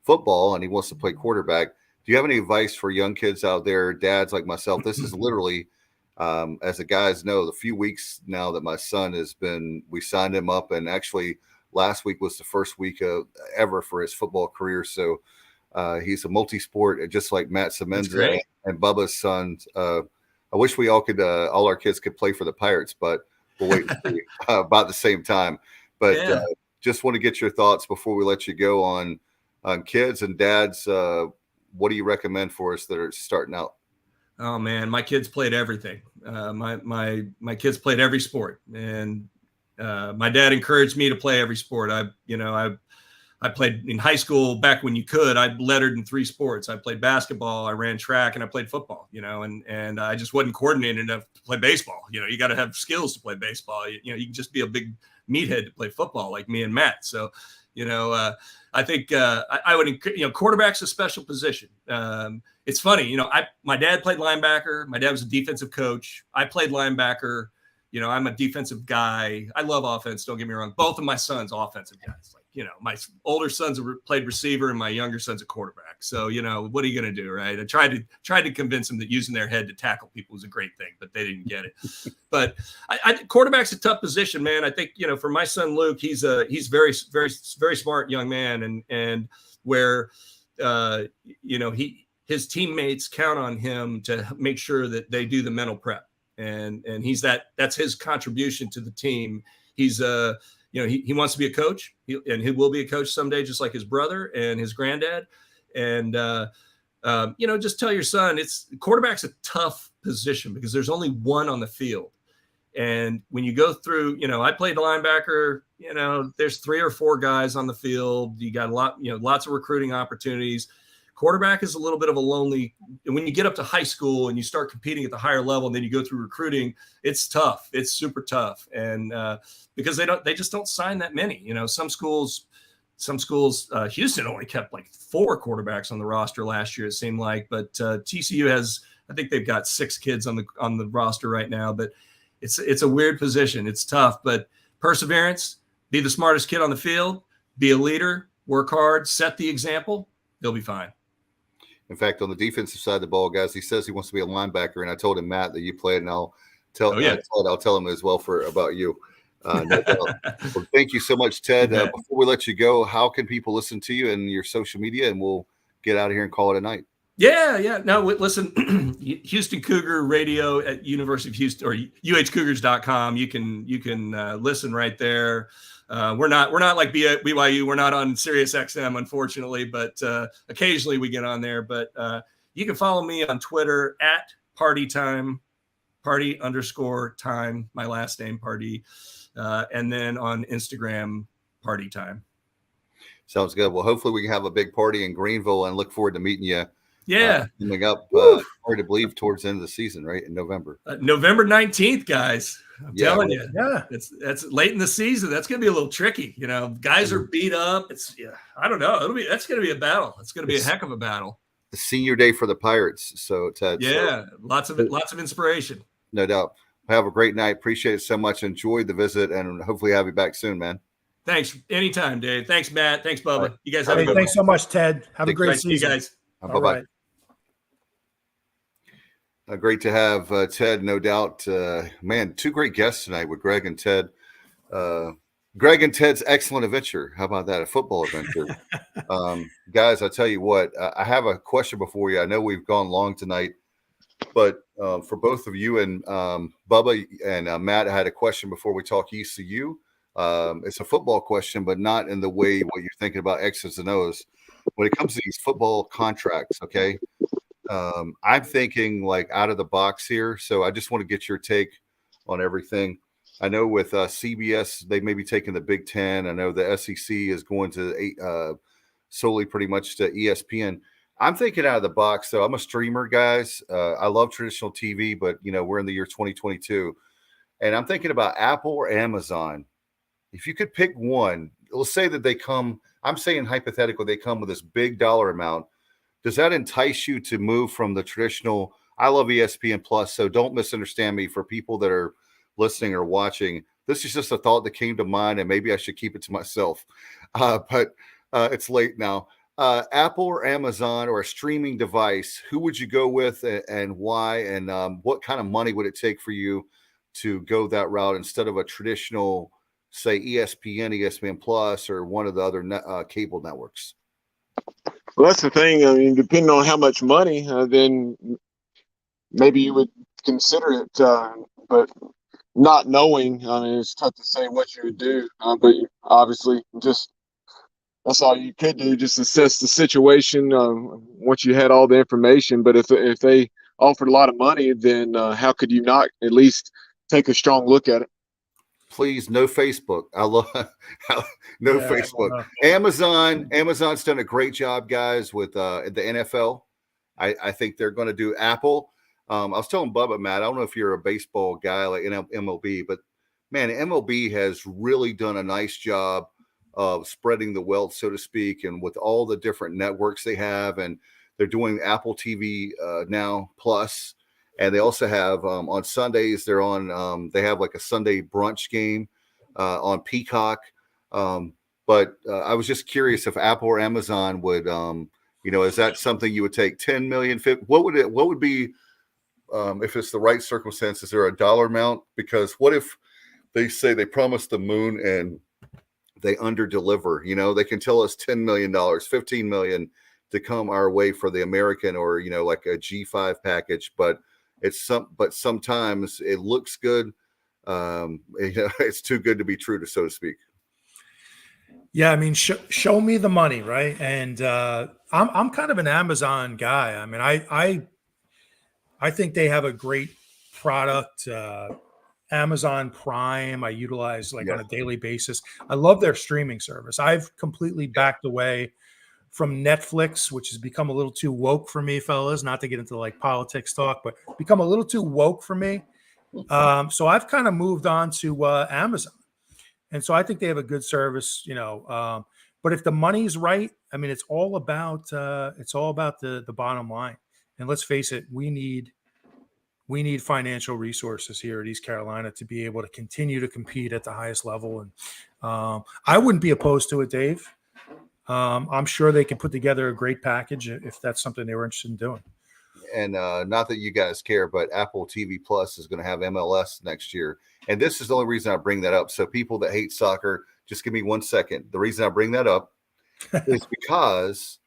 football, and he wants to play quarterback. Do you have any advice for young kids out there, dads like myself? This is literally, as the guys know, the few weeks now that my son we signed him up, and actually last week was the first week ever for his football career. So he's a multi-sport, just like Matt Semenza and Bubba's sons. I wish we all our kids could play for the Pirates, but we'll wait and see about the same time. But just want to get your thoughts before we let you go on kids and dads. What do you recommend for us that are starting out? Oh man, my kids played everything. My kids played every sport, and my dad encouraged me to play every sport. I played in high school back when you could. I lettered in 3 sports. I played basketball, I ran track, and I played football. And I just wasn't coordinated enough to play baseball. You got to have skills to play baseball. You can just be a big meathead to play football like me and Matt. So, I think I would, quarterback's a special position. It's funny, my dad played linebacker. My dad was a defensive coach. I played linebacker. I'm a defensive guy. I love offense. Don't get me wrong. Both of my sons, offensive guys. My older son's played receiver and my younger son's a quarterback. So, what are you going to do, right? I tried to convince them that using their head to tackle people was a great thing, but they didn't get it. But quarterback's a tough position, man. I think, for my son, Luke, he's very, very, very smart young man. And where, his teammates count on him to make sure that they do the mental prep. And that's his contribution to the team. He's he wants to be a coach, and he will be a coach someday, just like his brother and his granddad. And, just tell your son quarterback's a tough position because there's only one on the field. And when you go through, I played linebacker, there's 3 or 4 guys on the field. You got lots of recruiting opportunities. Quarterback is a little bit of a lonely, and when you get up to high school and you start competing at the higher level and then you go through recruiting, it's tough. It's super tough. And because they just don't sign that many, some schools, Houston only kept like 4 quarterbacks on the roster last year, it seemed like, but TCU I think they've got 6 kids on the roster right now, but it's a weird position. It's tough, but perseverance, be the smartest kid on the field, be a leader, work hard, set the example, they'll be fine. In fact, on the defensive side of the ball, guys, he says he wants to be a linebacker, and I told him, Matt, that you played, and I'll tell him as well about you. Well, thank you so much, Ted. Before we let you go, how can people listen to you and your social media, and we'll get out of here and call it a night? Yeah. No, listen, Houston Cougar Radio at University of Houston or uhcougars.com. You can listen right there. We're not like BYU. We're not on Sirius XM, unfortunately, but occasionally we get on there. But you can follow me on Twitter at Pardee Time, Pardee_time, my last name Pardee, and then on Instagram, Pardee Time. Sounds good. Well, hopefully we can have a big party in Greenville and look forward to meeting you. Yeah. Coming up, hard to believe, towards the end of the season, right? In November. November 19th, guys. I'm telling you. Yeah. That's late in the season. That's going to be a little tricky. Guys are beat up. I don't know. That's going to be a battle. It's going to be a heck of a battle. The senior day for the Pirates. So, Ted. Yeah. Lots of inspiration. No doubt. Have a great night. Appreciate it so much. Enjoyed the visit and hopefully have you back soon, man. Thanks. Anytime, Dave. Thanks, Matt. Thanks, Bubba. Right. You guys have a good Thanks so much, Ted. Have a great season. You guys. Bye-bye. Right. Great to have Ted, no doubt. Man, two great guests tonight with Greg and Ted. Greg and Ted's excellent adventure. How about that? A football adventure. Guys, I tell you what, I have a question before you. I know we've gone long tonight, but for both of you and Bubba and Matt, I had a question before we talk ECU. It's a football question, but not in the way what you're thinking about X's and O's. When it comes to these football contracts, okay, I'm thinking like out of the box here. So I just want to get your take on everything. I know with CBS, they may be taking the Big Ten. I know the SEC is going to solely pretty much to ESPN. I'm thinking out of the box. So I'm a streamer, guys. I love traditional TV, but, we're in the year 2022. And I'm thinking about Apple or Amazon. If you could pick one, let's say that they come, I'm saying hypothetically, they come with this big dollar amount. Does that entice you to move from the traditional? I love ESPN Plus, so don't misunderstand me. For people that are listening or watching, this is just a thought that came to mind, and maybe I should keep it to myself. But it's late now. Apple or Amazon or a streaming device, who would you go with and why? And what kind of money would it take for you to go that route instead of a traditional, say, ESPN Plus, or one of the other cable networks? Well, that's the thing. I mean, depending on how much money, then maybe you would consider it. But not knowing, I mean, it's tough to say what you would do. But obviously, just that's all you could do. Just assess the situation once you had all the information. But if they offered a lot of money, then how could you not at least take a strong look at it? Please, no Facebook. I love Facebook. Amazon's done a great job, guys, with the NFL. I think they're going to do Apple. I was telling Bubba, Matt, I don't know if you're a baseball guy like in MLB, but man, MLB has really done a nice job of spreading the wealth, so to speak, and with all the different networks they have, and they're doing Apple TV now Plus. And they also have on Sundays, they're on, they have like a Sunday brunch game on Peacock. But I was just curious if Apple or Amazon would, is that something you would take 10 million? What would be, if it's the right circumstances, is there a dollar amount? Because what if they say they promised the moon and they under deliver? They can tell us $10 million, $15 million to come our way for the American or, like a G5 package. But sometimes it looks good. It's too good to be true, so to speak. Yeah, I mean, show me the money, right? And I'm kind of an Amazon guy. I mean, I think they have a great product. Amazon Prime, I utilize on a daily basis. I love their streaming service. I've completely backed away from Netflix, which has become a little too woke for me, fellas, not to get into like politics talk, but become a little too woke for me. So I've kind of moved on to Amazon. And so I think they have a good service, but if the money's right, I mean, it's all about the bottom line. And let's face it, we need financial resources here at East Carolina to be able to continue to compete at the highest level. And I wouldn't be opposed to it, Dave. I'm sure they can put together a great package if that's something they were interested in doing. And not that you guys care, but Apple TV Plus is going to have MLS next year. And this is the only reason I bring that up. So people that hate soccer, just give me 1 second. The reason I bring that up is because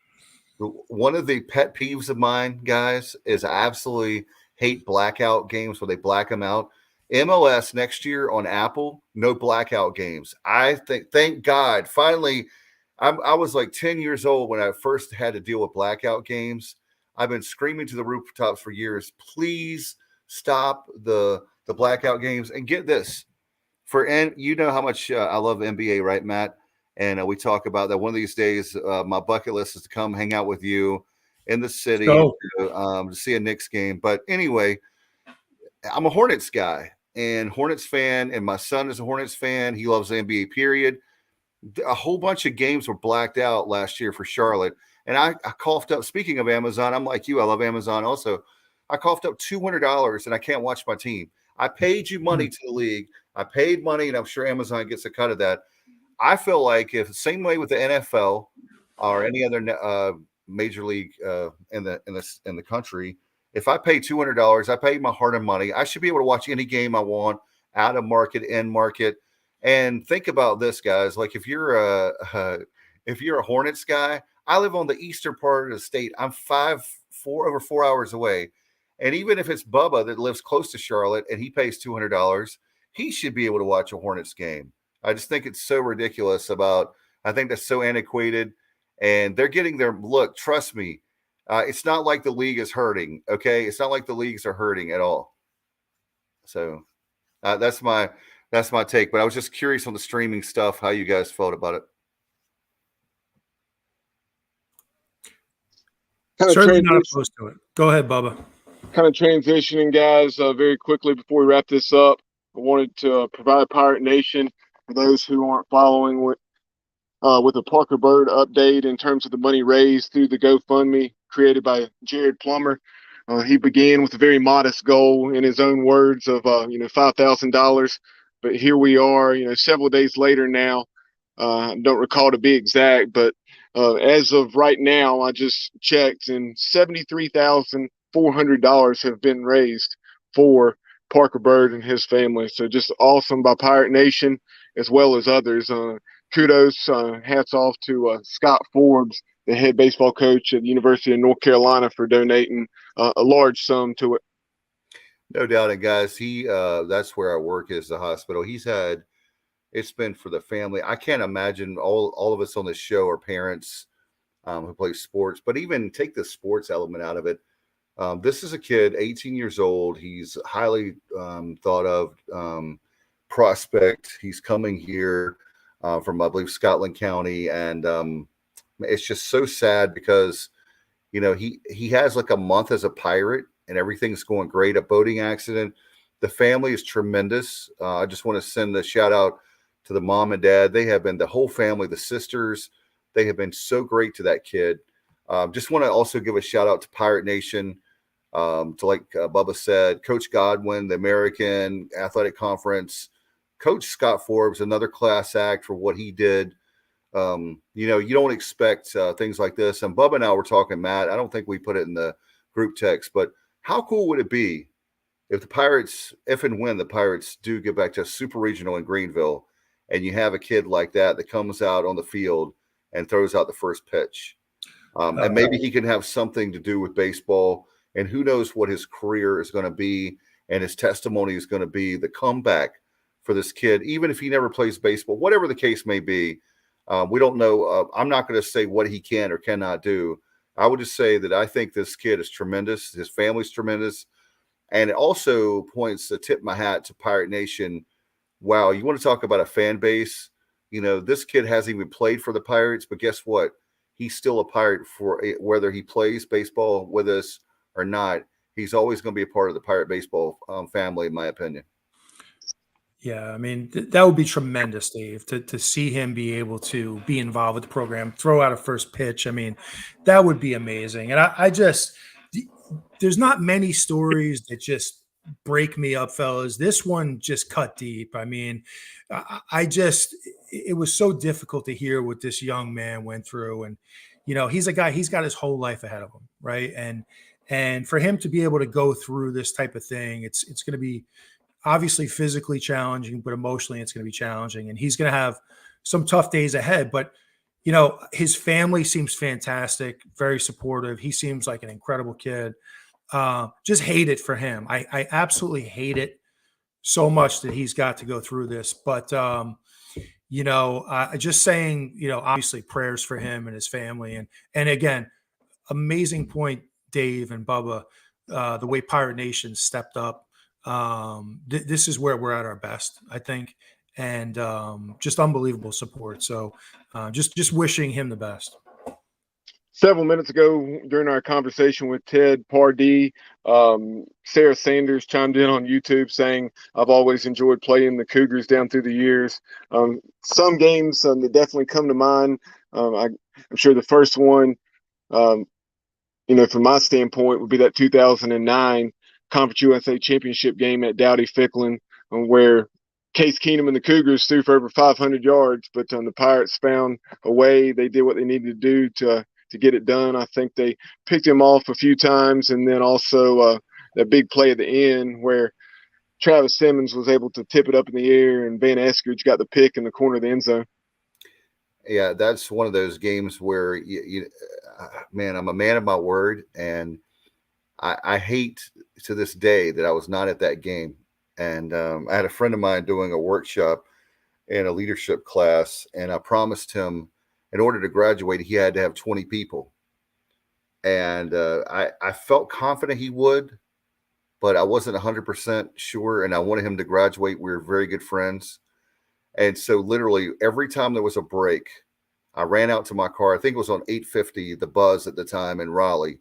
one of the pet peeves of mine, guys, is I absolutely hate blackout games where they black them out. MLS next year on Apple, no blackout games. I think, thank God, finally, I was like 10 years old when I first had to deal with blackout games. I've been screaming to the rooftops for years, please stop the blackout games. And get this, you know how much I love NBA, right, Matt? And we talk about that one of these days. My bucket list is to come hang out with you in the city to see a Knicks game. But anyway, I'm a Hornets guy and Hornets fan, and my son is a Hornets fan. He loves the NBA, period. A whole bunch of games were blacked out last year for Charlotte. And I coughed up, speaking of Amazon, I'm like you, I love Amazon also. I coughed up $200 and I can't watch my team. I paid you money to the league. I paid money, and I'm sure Amazon gets a cut of that. I feel like if the same way with the NFL or any other major league in the country, if I pay $200, I pay my hard-earned money. I should be able to watch any game I want, out of market, in market. And think about this, guys. Like if you're a Hornets guy, I live on the eastern part of the state. I'm over 4 hours away. And even if it's Bubba that lives close to Charlotte and he pays $200, he should be able to watch a Hornets game. I just think it's so ridiculous I think that's so antiquated, and they're getting their look. Trust me. It's not like the league is hurting. Okay. It's not like the leagues are hurting at all. So that's my take, but I was just curious on the streaming stuff, how you guys felt about it. Certainly not opposed to it. Go ahead, Bubba. Kind of transitioning, guys, very quickly before we wrap this up. I wanted to provide Pirate Nation, for those who aren't following, with a Parker Bird update in terms of the money raised through the GoFundMe created by Jared Plummer. He began with a very modest goal, in his own words, of $5,000. But here we are, several days later now. I don't recall to be exact, but as of right now, I just checked, and $73,400 have been raised for Parker Bird and his family. So just awesome by Pirate Nation as well as others. Kudos, hats off to Scott Forbes, the head baseball coach at the University of North Carolina, for donating a large sum to it. No doubt. And guys, that's where I work, is the hospital. It's been for the family. I can't imagine all of us on this show are parents who play sports, but even take the sports element out of it. This is a kid, 18 years old. He's highly thought of prospect. He's coming here from, I believe, Scotland County. And it's just so sad because, he has like a month as a Pirate and everything's going great. A boating accident. The family is tremendous. I just want to send a shout out to the mom and dad. They have been, the whole family, the sisters, they have been so great to that kid. Just want to also give a shout out to Pirate Nation, to, like Bubba said, Coach Godwin, the American Athletic Conference, Coach Scott Forbes, another class act for what he did. You don't expect things like this. And Bubba and I were talking, Matt, I don't think we put it in the group text, but how cool would it be if and when the Pirates do get back to a super regional in Greenville, and you have a kid like that comes out on the field and throws out the first pitch. And maybe he can have something to do with baseball, and who knows what his career is going to be and his testimony is going to be, the comeback for this kid, even if he never plays baseball, whatever the case may be. We don't know. I'm not going to say what he can or cannot do. I would just say that I think this kid is tremendous. His family's tremendous. And it also points to tip my hat to Pirate Nation. Wow, you want to talk about a fan base? This kid hasn't even played for the Pirates, but guess what? He's still a Pirate whether he plays baseball with us or not. He's always going to be a part of the Pirate baseball family, in my opinion. Yeah, I mean, that would be tremendous, Dave, to see him be able to be involved with the program, throw out a first pitch. I mean, that would be amazing. And there's not many stories that just break me up, fellas. This one just cut deep. I mean, it was so difficult to hear what this young man went through. And, he's a guy, he's got his whole life ahead of him. Right. And for him to be able to go through this type of thing, it's going to be obviously physically challenging, but emotionally it's going to be challenging. And he's going to have some tough days ahead. But his family seems fantastic, very supportive. He seems like an incredible kid. Just hate it for him. I absolutely hate it so much that he's got to go through this. But, just saying, obviously prayers for him and his family. And again, amazing point, Dave and Bubba, the way Pirate Nation stepped up. This is where we're at our best, I think. And just unbelievable support. So just wishing him the best. Several minutes ago during our conversation with Ted Pardee, Sarah Sanders chimed in on YouTube saying, I've always enjoyed playing the Cougars down through the years. Some games that definitely come to mind. I'm sure the first one, from my standpoint, would be that 2009 Conference USA Championship game at Dowdy-Ficklin, where Case Keenum and the Cougars threw for over 500 yards, but the Pirates found a way. They did what they needed to do to get it done. I think they picked him off a few times, and then also that big play at the end where Travis Simmons was able to tip it up in the air, and Van Eskridge got the pick in the corner of the end zone. Yeah, that's one of those games where, man, I'm a man of my word, and I hate to this day that I was not at that game. And I had a friend of mine doing a workshop in a leadership class, and I promised him in order to graduate, he had to have 20 people. And I felt confident he would, but I wasn't 100% sure, and I wanted him to graduate. We were very good friends. And so literally every time there was a break, I ran out to my car. I think it was on 850, the Buzz at the time in Raleigh.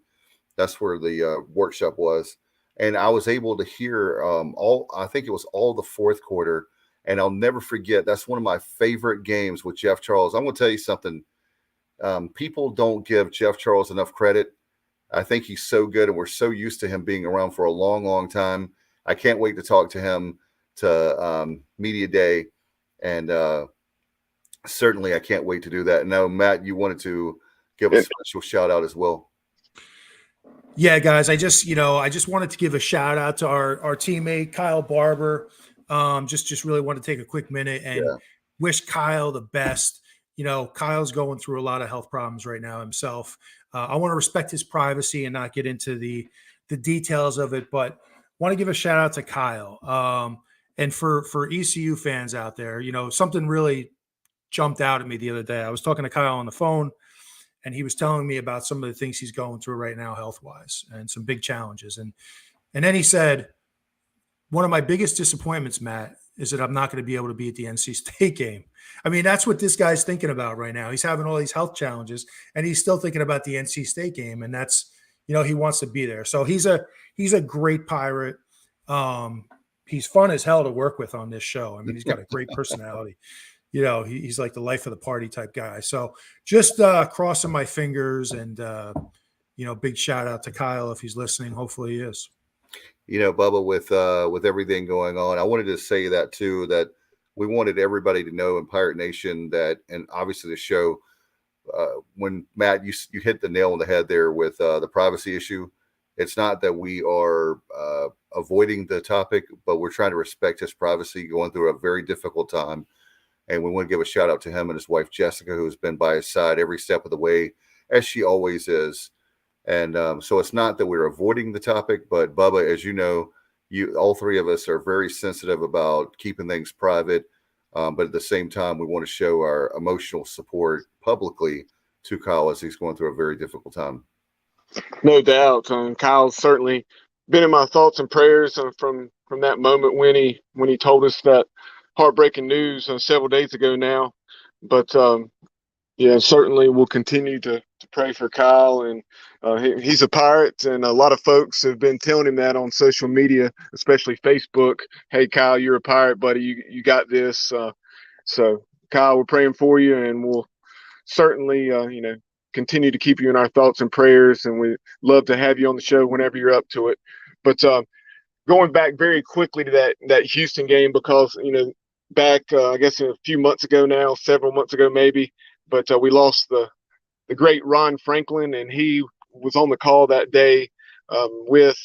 That's where the workshop was. And I was able to hear I think it was all the fourth quarter. And I'll never forget, that's one of my favorite games with Jeff Charles. I'm going to tell you something. People don't give Jeff Charles enough credit. I think he's so good, and we're so used to him being around for a long, long time. I can't wait to talk to him to Media Day. And certainly I can't wait to do that. And now, Matt, you wanted to give a special shout out as well. Yeah, guys, I just wanted to give a shout out to our teammate, Kyle Barber. Just really want to take a quick minute and wish Kyle the best. Kyle's going through a lot of health problems right now himself. I want to respect his privacy and not get into the details of it, but want to give a shout out to Kyle. And for ECU fans out there, something really jumped out at me the other day. I was talking to Kyle on the phone, and he was telling me about some of the things he's going through right now health-wise and some big challenges. And then he said, one of my biggest disappointments, Matt, is that I'm not going to be able to be at the NC State game. I mean, that's what this guy's thinking about right now. He's having all these health challenges, and he's still thinking about the NC State game, and that's, he wants to be there. So he's a great Pirate. He's fun as hell to work with on this show. I mean, he's got a great personality. He's like the life of the party type guy. So just crossing my fingers, and big shout out to Kyle if he's listening. Hopefully he is. Bubba, with everything going on, I wanted to say that too, that we wanted everybody to know in Pirate Nation that, and obviously the show, when Matt, you hit the nail on the head there with the privacy issue. It's not that we are avoiding the topic, but we're trying to respect his privacy going through a very difficult time. And we want to give a shout out to him and his wife, Jessica, who's been by his side every step of the way, as she always is. And so it's not that we're avoiding the topic, but Bubba, as you know, all three of us are very sensitive about keeping things private. But at the same time, we want to show our emotional support publicly to Kyle as he's going through a very difficult time. No doubt. Kyle's certainly been in my thoughts and prayers from that moment when he told us that heartbreaking news several days ago now. But certainly we'll continue to pray for Kyle, and he's a Pirate, and a lot of folks have been telling him that on social media, especially Facebook. Hey, Kyle, you're a Pirate, buddy. You got this. So Kyle, we're praying for you, and we'll certainly continue to keep you in our thoughts and prayers, and we'd love to have you on the show whenever you're up to it. But going back very quickly to that Houston game, because back I guess a few months ago now, several months ago maybe, but we lost the great Ron Franklin, and he was on the call that day with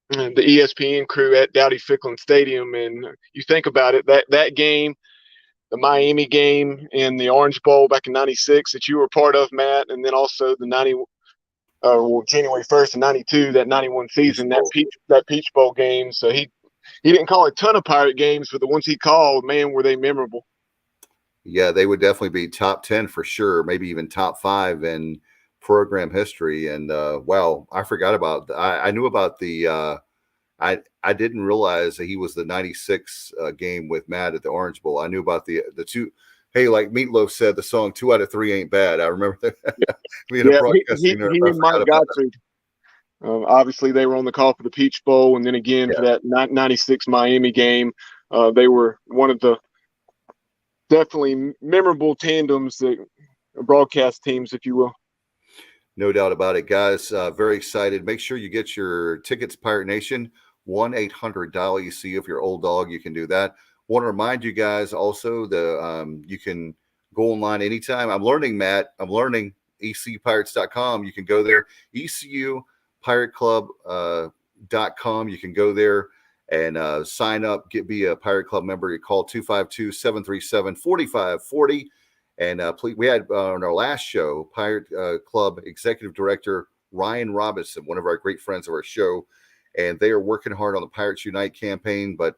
the ESPN crew at Dowdy-Ficklin Stadium. And you think about it, that game, the Miami game in the Orange Bowl back in '96 that you were part of, Matt, and then also the January 1st of '92, that '91 season, that Peach Bowl game. So he didn't call a ton of Pirate games, but the ones he called, man, were they memorable. Yeah, they would definitely be top 10 for sure, maybe even top 5 in program history. And wow, I forgot about I knew about the I didn't realize that he was the '96 game with Matt at the Orange Bowl. I knew about the two. Hey, like Meatloaf said, the song 2 out of 3 ain't bad. I remember that. He and Mike Godfrey. Obviously, they were on the call for the Peach Bowl, and then again for that '96 Miami game. They were one of the definitely memorable tandems, that broadcast teams, if you will. No doubt about it, guys. Very excited. Make sure you get your tickets, Pirate Nation. 1-800-WC. If you're old dog, you can do that. Want to remind you guys also that you can go online anytime. I'm learning, Matt. I'm learning ecpirates.com. You can go there. ECUpirateclub.com. You can go there and sign up, be a Pirate Club member. You call 252-737-4540. And please, we had on our last show, Pirate Club Executive Director Ryan Robinson, one of our great friends of our show, and they are working hard on the Pirates Unite campaign, but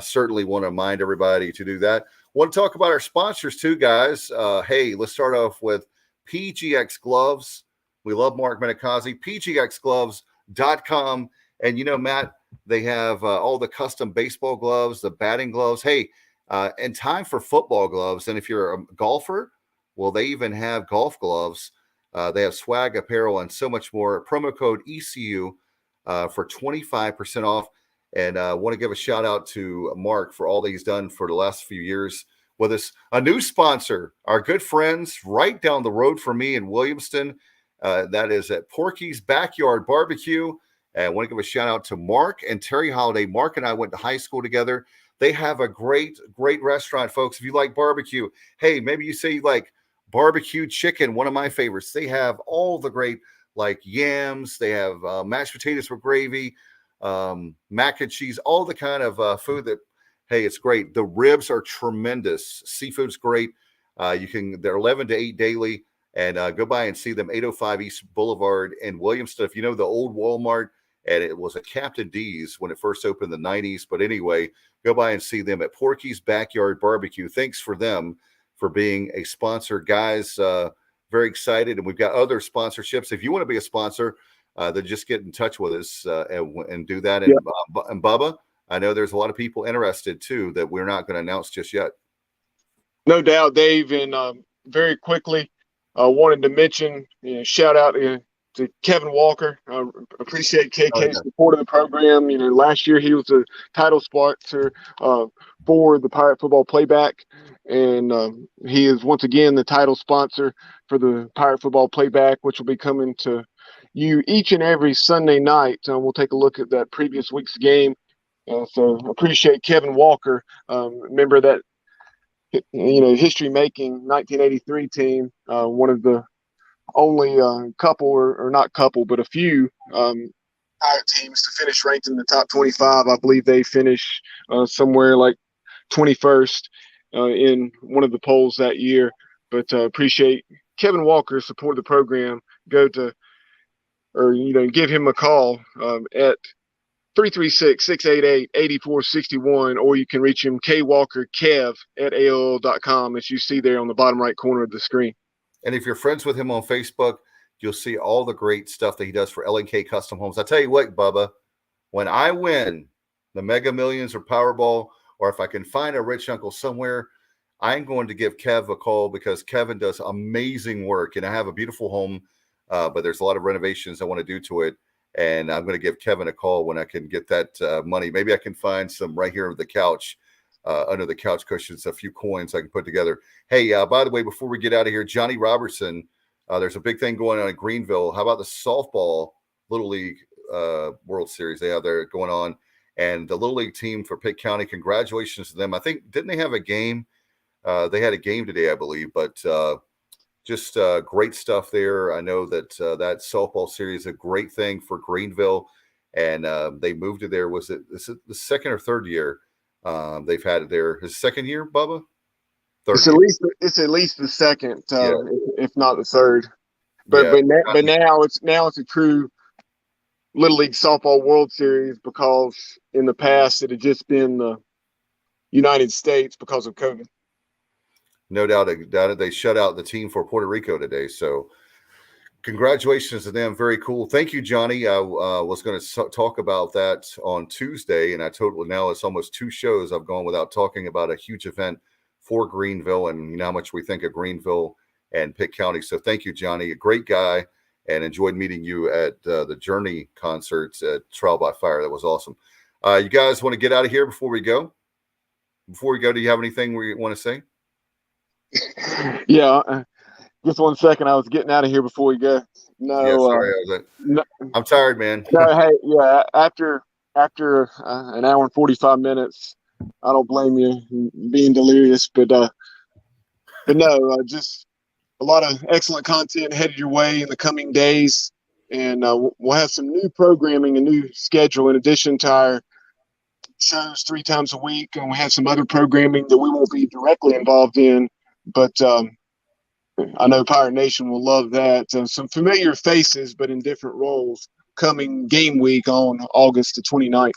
certainly want to remind everybody to do that. Want to talk about our sponsors too, guys. Hey, let's start off with PGX Gloves. We love Mark Menikazi, pgxgloves.com. And, you know, Matt, they have all the custom baseball gloves, the batting gloves. Hey, and time for football gloves. And if you're a golfer, well, they even have golf gloves. They have swag apparel and so much more. Promo code ECU for 25% off. And I want to give a shout out to Mark for all that he's done for the last few years with us. A new sponsor, our good friends right down the road from me in Williamston. That is at Porky's Backyard Barbecue. And I want to give a shout out to Mark and Terry Holiday. Mark and I went to high school together. They have a great, great restaurant, folks. If you like barbecue, hey, maybe you say you like barbecue chicken, one of my favorites. They have all the great, like yams. They have mashed potatoes with gravy, mac and cheese, all the kind of food that, hey, it's great. The ribs are tremendous. Seafood's great. They're 11 to 8 daily, and go by and see them, 805 East Boulevard in Williamston. If you know the old Walmart, and it was a Captain D's when it first opened in the 90s. But anyway, go by and see them at Porky's Backyard Barbecue. Thanks for them for being a sponsor, guys. Very excited. And we've got other sponsorships. If you want to be a sponsor, then just get in touch with us and do that. And, and Bubba, I know there's a lot of people interested too that we're not going to announce just yet. No doubt, Dave. And very quickly, wanted to mention, shout out to Kevin Walker. Appreciate KK's support of the program. Last year he was a title sponsor for the Pirate Football Playback, and he is once again the title sponsor for the Pirate Football Playback, which will be coming to you each and every Sunday night. We'll take a look at that previous week's game. So appreciate Kevin Walker, member of that history-making 1983 team, one of the only couple or not couple, but a few Pirate teams to finish ranked in the top 25. I believe they finished somewhere like 21st in one of the polls that year. But appreciate Kevin Walker's support of the program. Give him a call at 336-688-8461, or you can reach him kwalkerkev@aol.com, as you see there on the bottom right corner of the screen. And if you're friends with him on Facebook, you'll see all the great stuff that he does for L&K Custom Homes. I tell you what, Bubba, when I win the Mega Millions or Powerball, or if I can find a rich uncle somewhere, I'm going to give Kev a call, because Kevin does amazing work. And I have a beautiful home, but there's a lot of renovations I want to do to it. And I'm going to give Kevin a call when I can get that money. Maybe I can find some right here on the couch. Under the couch cushions, a few coins I can put together. Hey, by the way, before we get out of here, Johnny Robertson, there's a big thing going on in Greenville. How about the softball Little League World Series they have there going on? And the Little League team for Pitt County, congratulations to them. I think, didn't they have a game? They had a game today, I believe, but just great stuff there. I know that that softball series is a great thing for Greenville, and they moved it there. Was it the second or third year? They've had it there. His second year, Bubba? third. It's at least the second, if not the third. But now it's a true Little League Softball World Series, because in the past it had just been the United States because of COVID. No doubt they shut out the team for Puerto Rico today. So congratulations to them. Very cool. Thank you, Johnny. I was going to talk about that on Tuesday, and now it's almost 2 shows I've gone without talking about a huge event for Greenville, and you know how much we think of Greenville and Pitt County. So thank you, Johnny. A great guy, and enjoyed meeting you at the Journey concerts at Trial by Fire. That was awesome. You guys want to get out of here before we go? Before we go, do you have anything we want to say? Yeah, just 1 second. I was getting out of here before we go. No, yeah, sorry, I'm tired, man. No, hey, yeah. After an hour and 45 minutes, I don't blame you being delirious, but no, just a lot of excellent content headed your way in the coming days, and we'll have some new programming, a new schedule in addition to our shows 3 times a week, and we have some other programming that we won't be directly involved in, but I know Pirate Nation will love that. Some familiar faces, but in different roles, coming game week on August the 29th.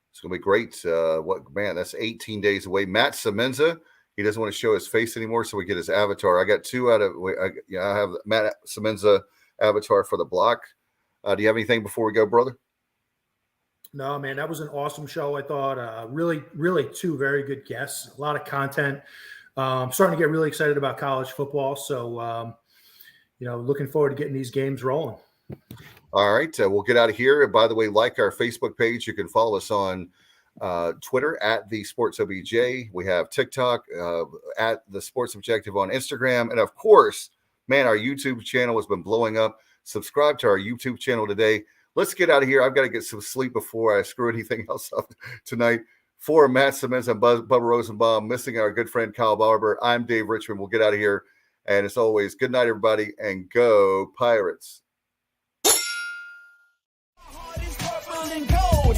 It's going to be great. That's 18 days away. Matt Semenza, he doesn't want to show his face anymore, so we get his avatar. I got 2 out of I have Matt Semenza avatar for the block. Do you have anything before we go, brother? No, man, that was an awesome show. I thought really 2 very good guests, a lot of content. I'm starting to get really excited about college football. So, looking forward to getting these games rolling. All right. We'll get out of here. By the way, like our Facebook page. You can follow us on Twitter at the Sports OBJ. We have TikTok at the Sports Objective on Instagram. And of course, man, our YouTube channel has been blowing up. Subscribe to our YouTube channel today. Let's get out of here. I've got to get some sleep before I screw anything else up tonight. For Matt Simmons and Bubba Rosenbaum, missing our good friend Kyle Barber, I'm Dave Richmond. We'll get out of here. And as always, good night, everybody, and go Pirates.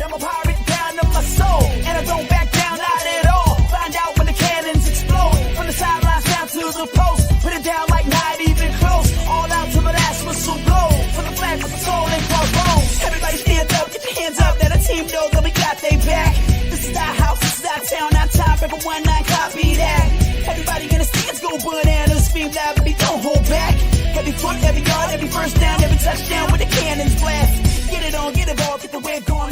I'm a pirate down in my soul, and I don't back down, not at all. Find out when the cannons explode, from the sidelines down to the post. Put it down like not even close, all out to the last whistle blow. From the flag with the soul and crossbones. Everybody stand up, get your hands up, let a team know that we got they back. This is our house, this is our town, our time, every 19 copy that. Everybody in the stands go bananas, scream loud, baby, don't hold back. Every foot, every yard, every first down, every touchdown with the cannons blast. Get it on, get it all, get the wave going.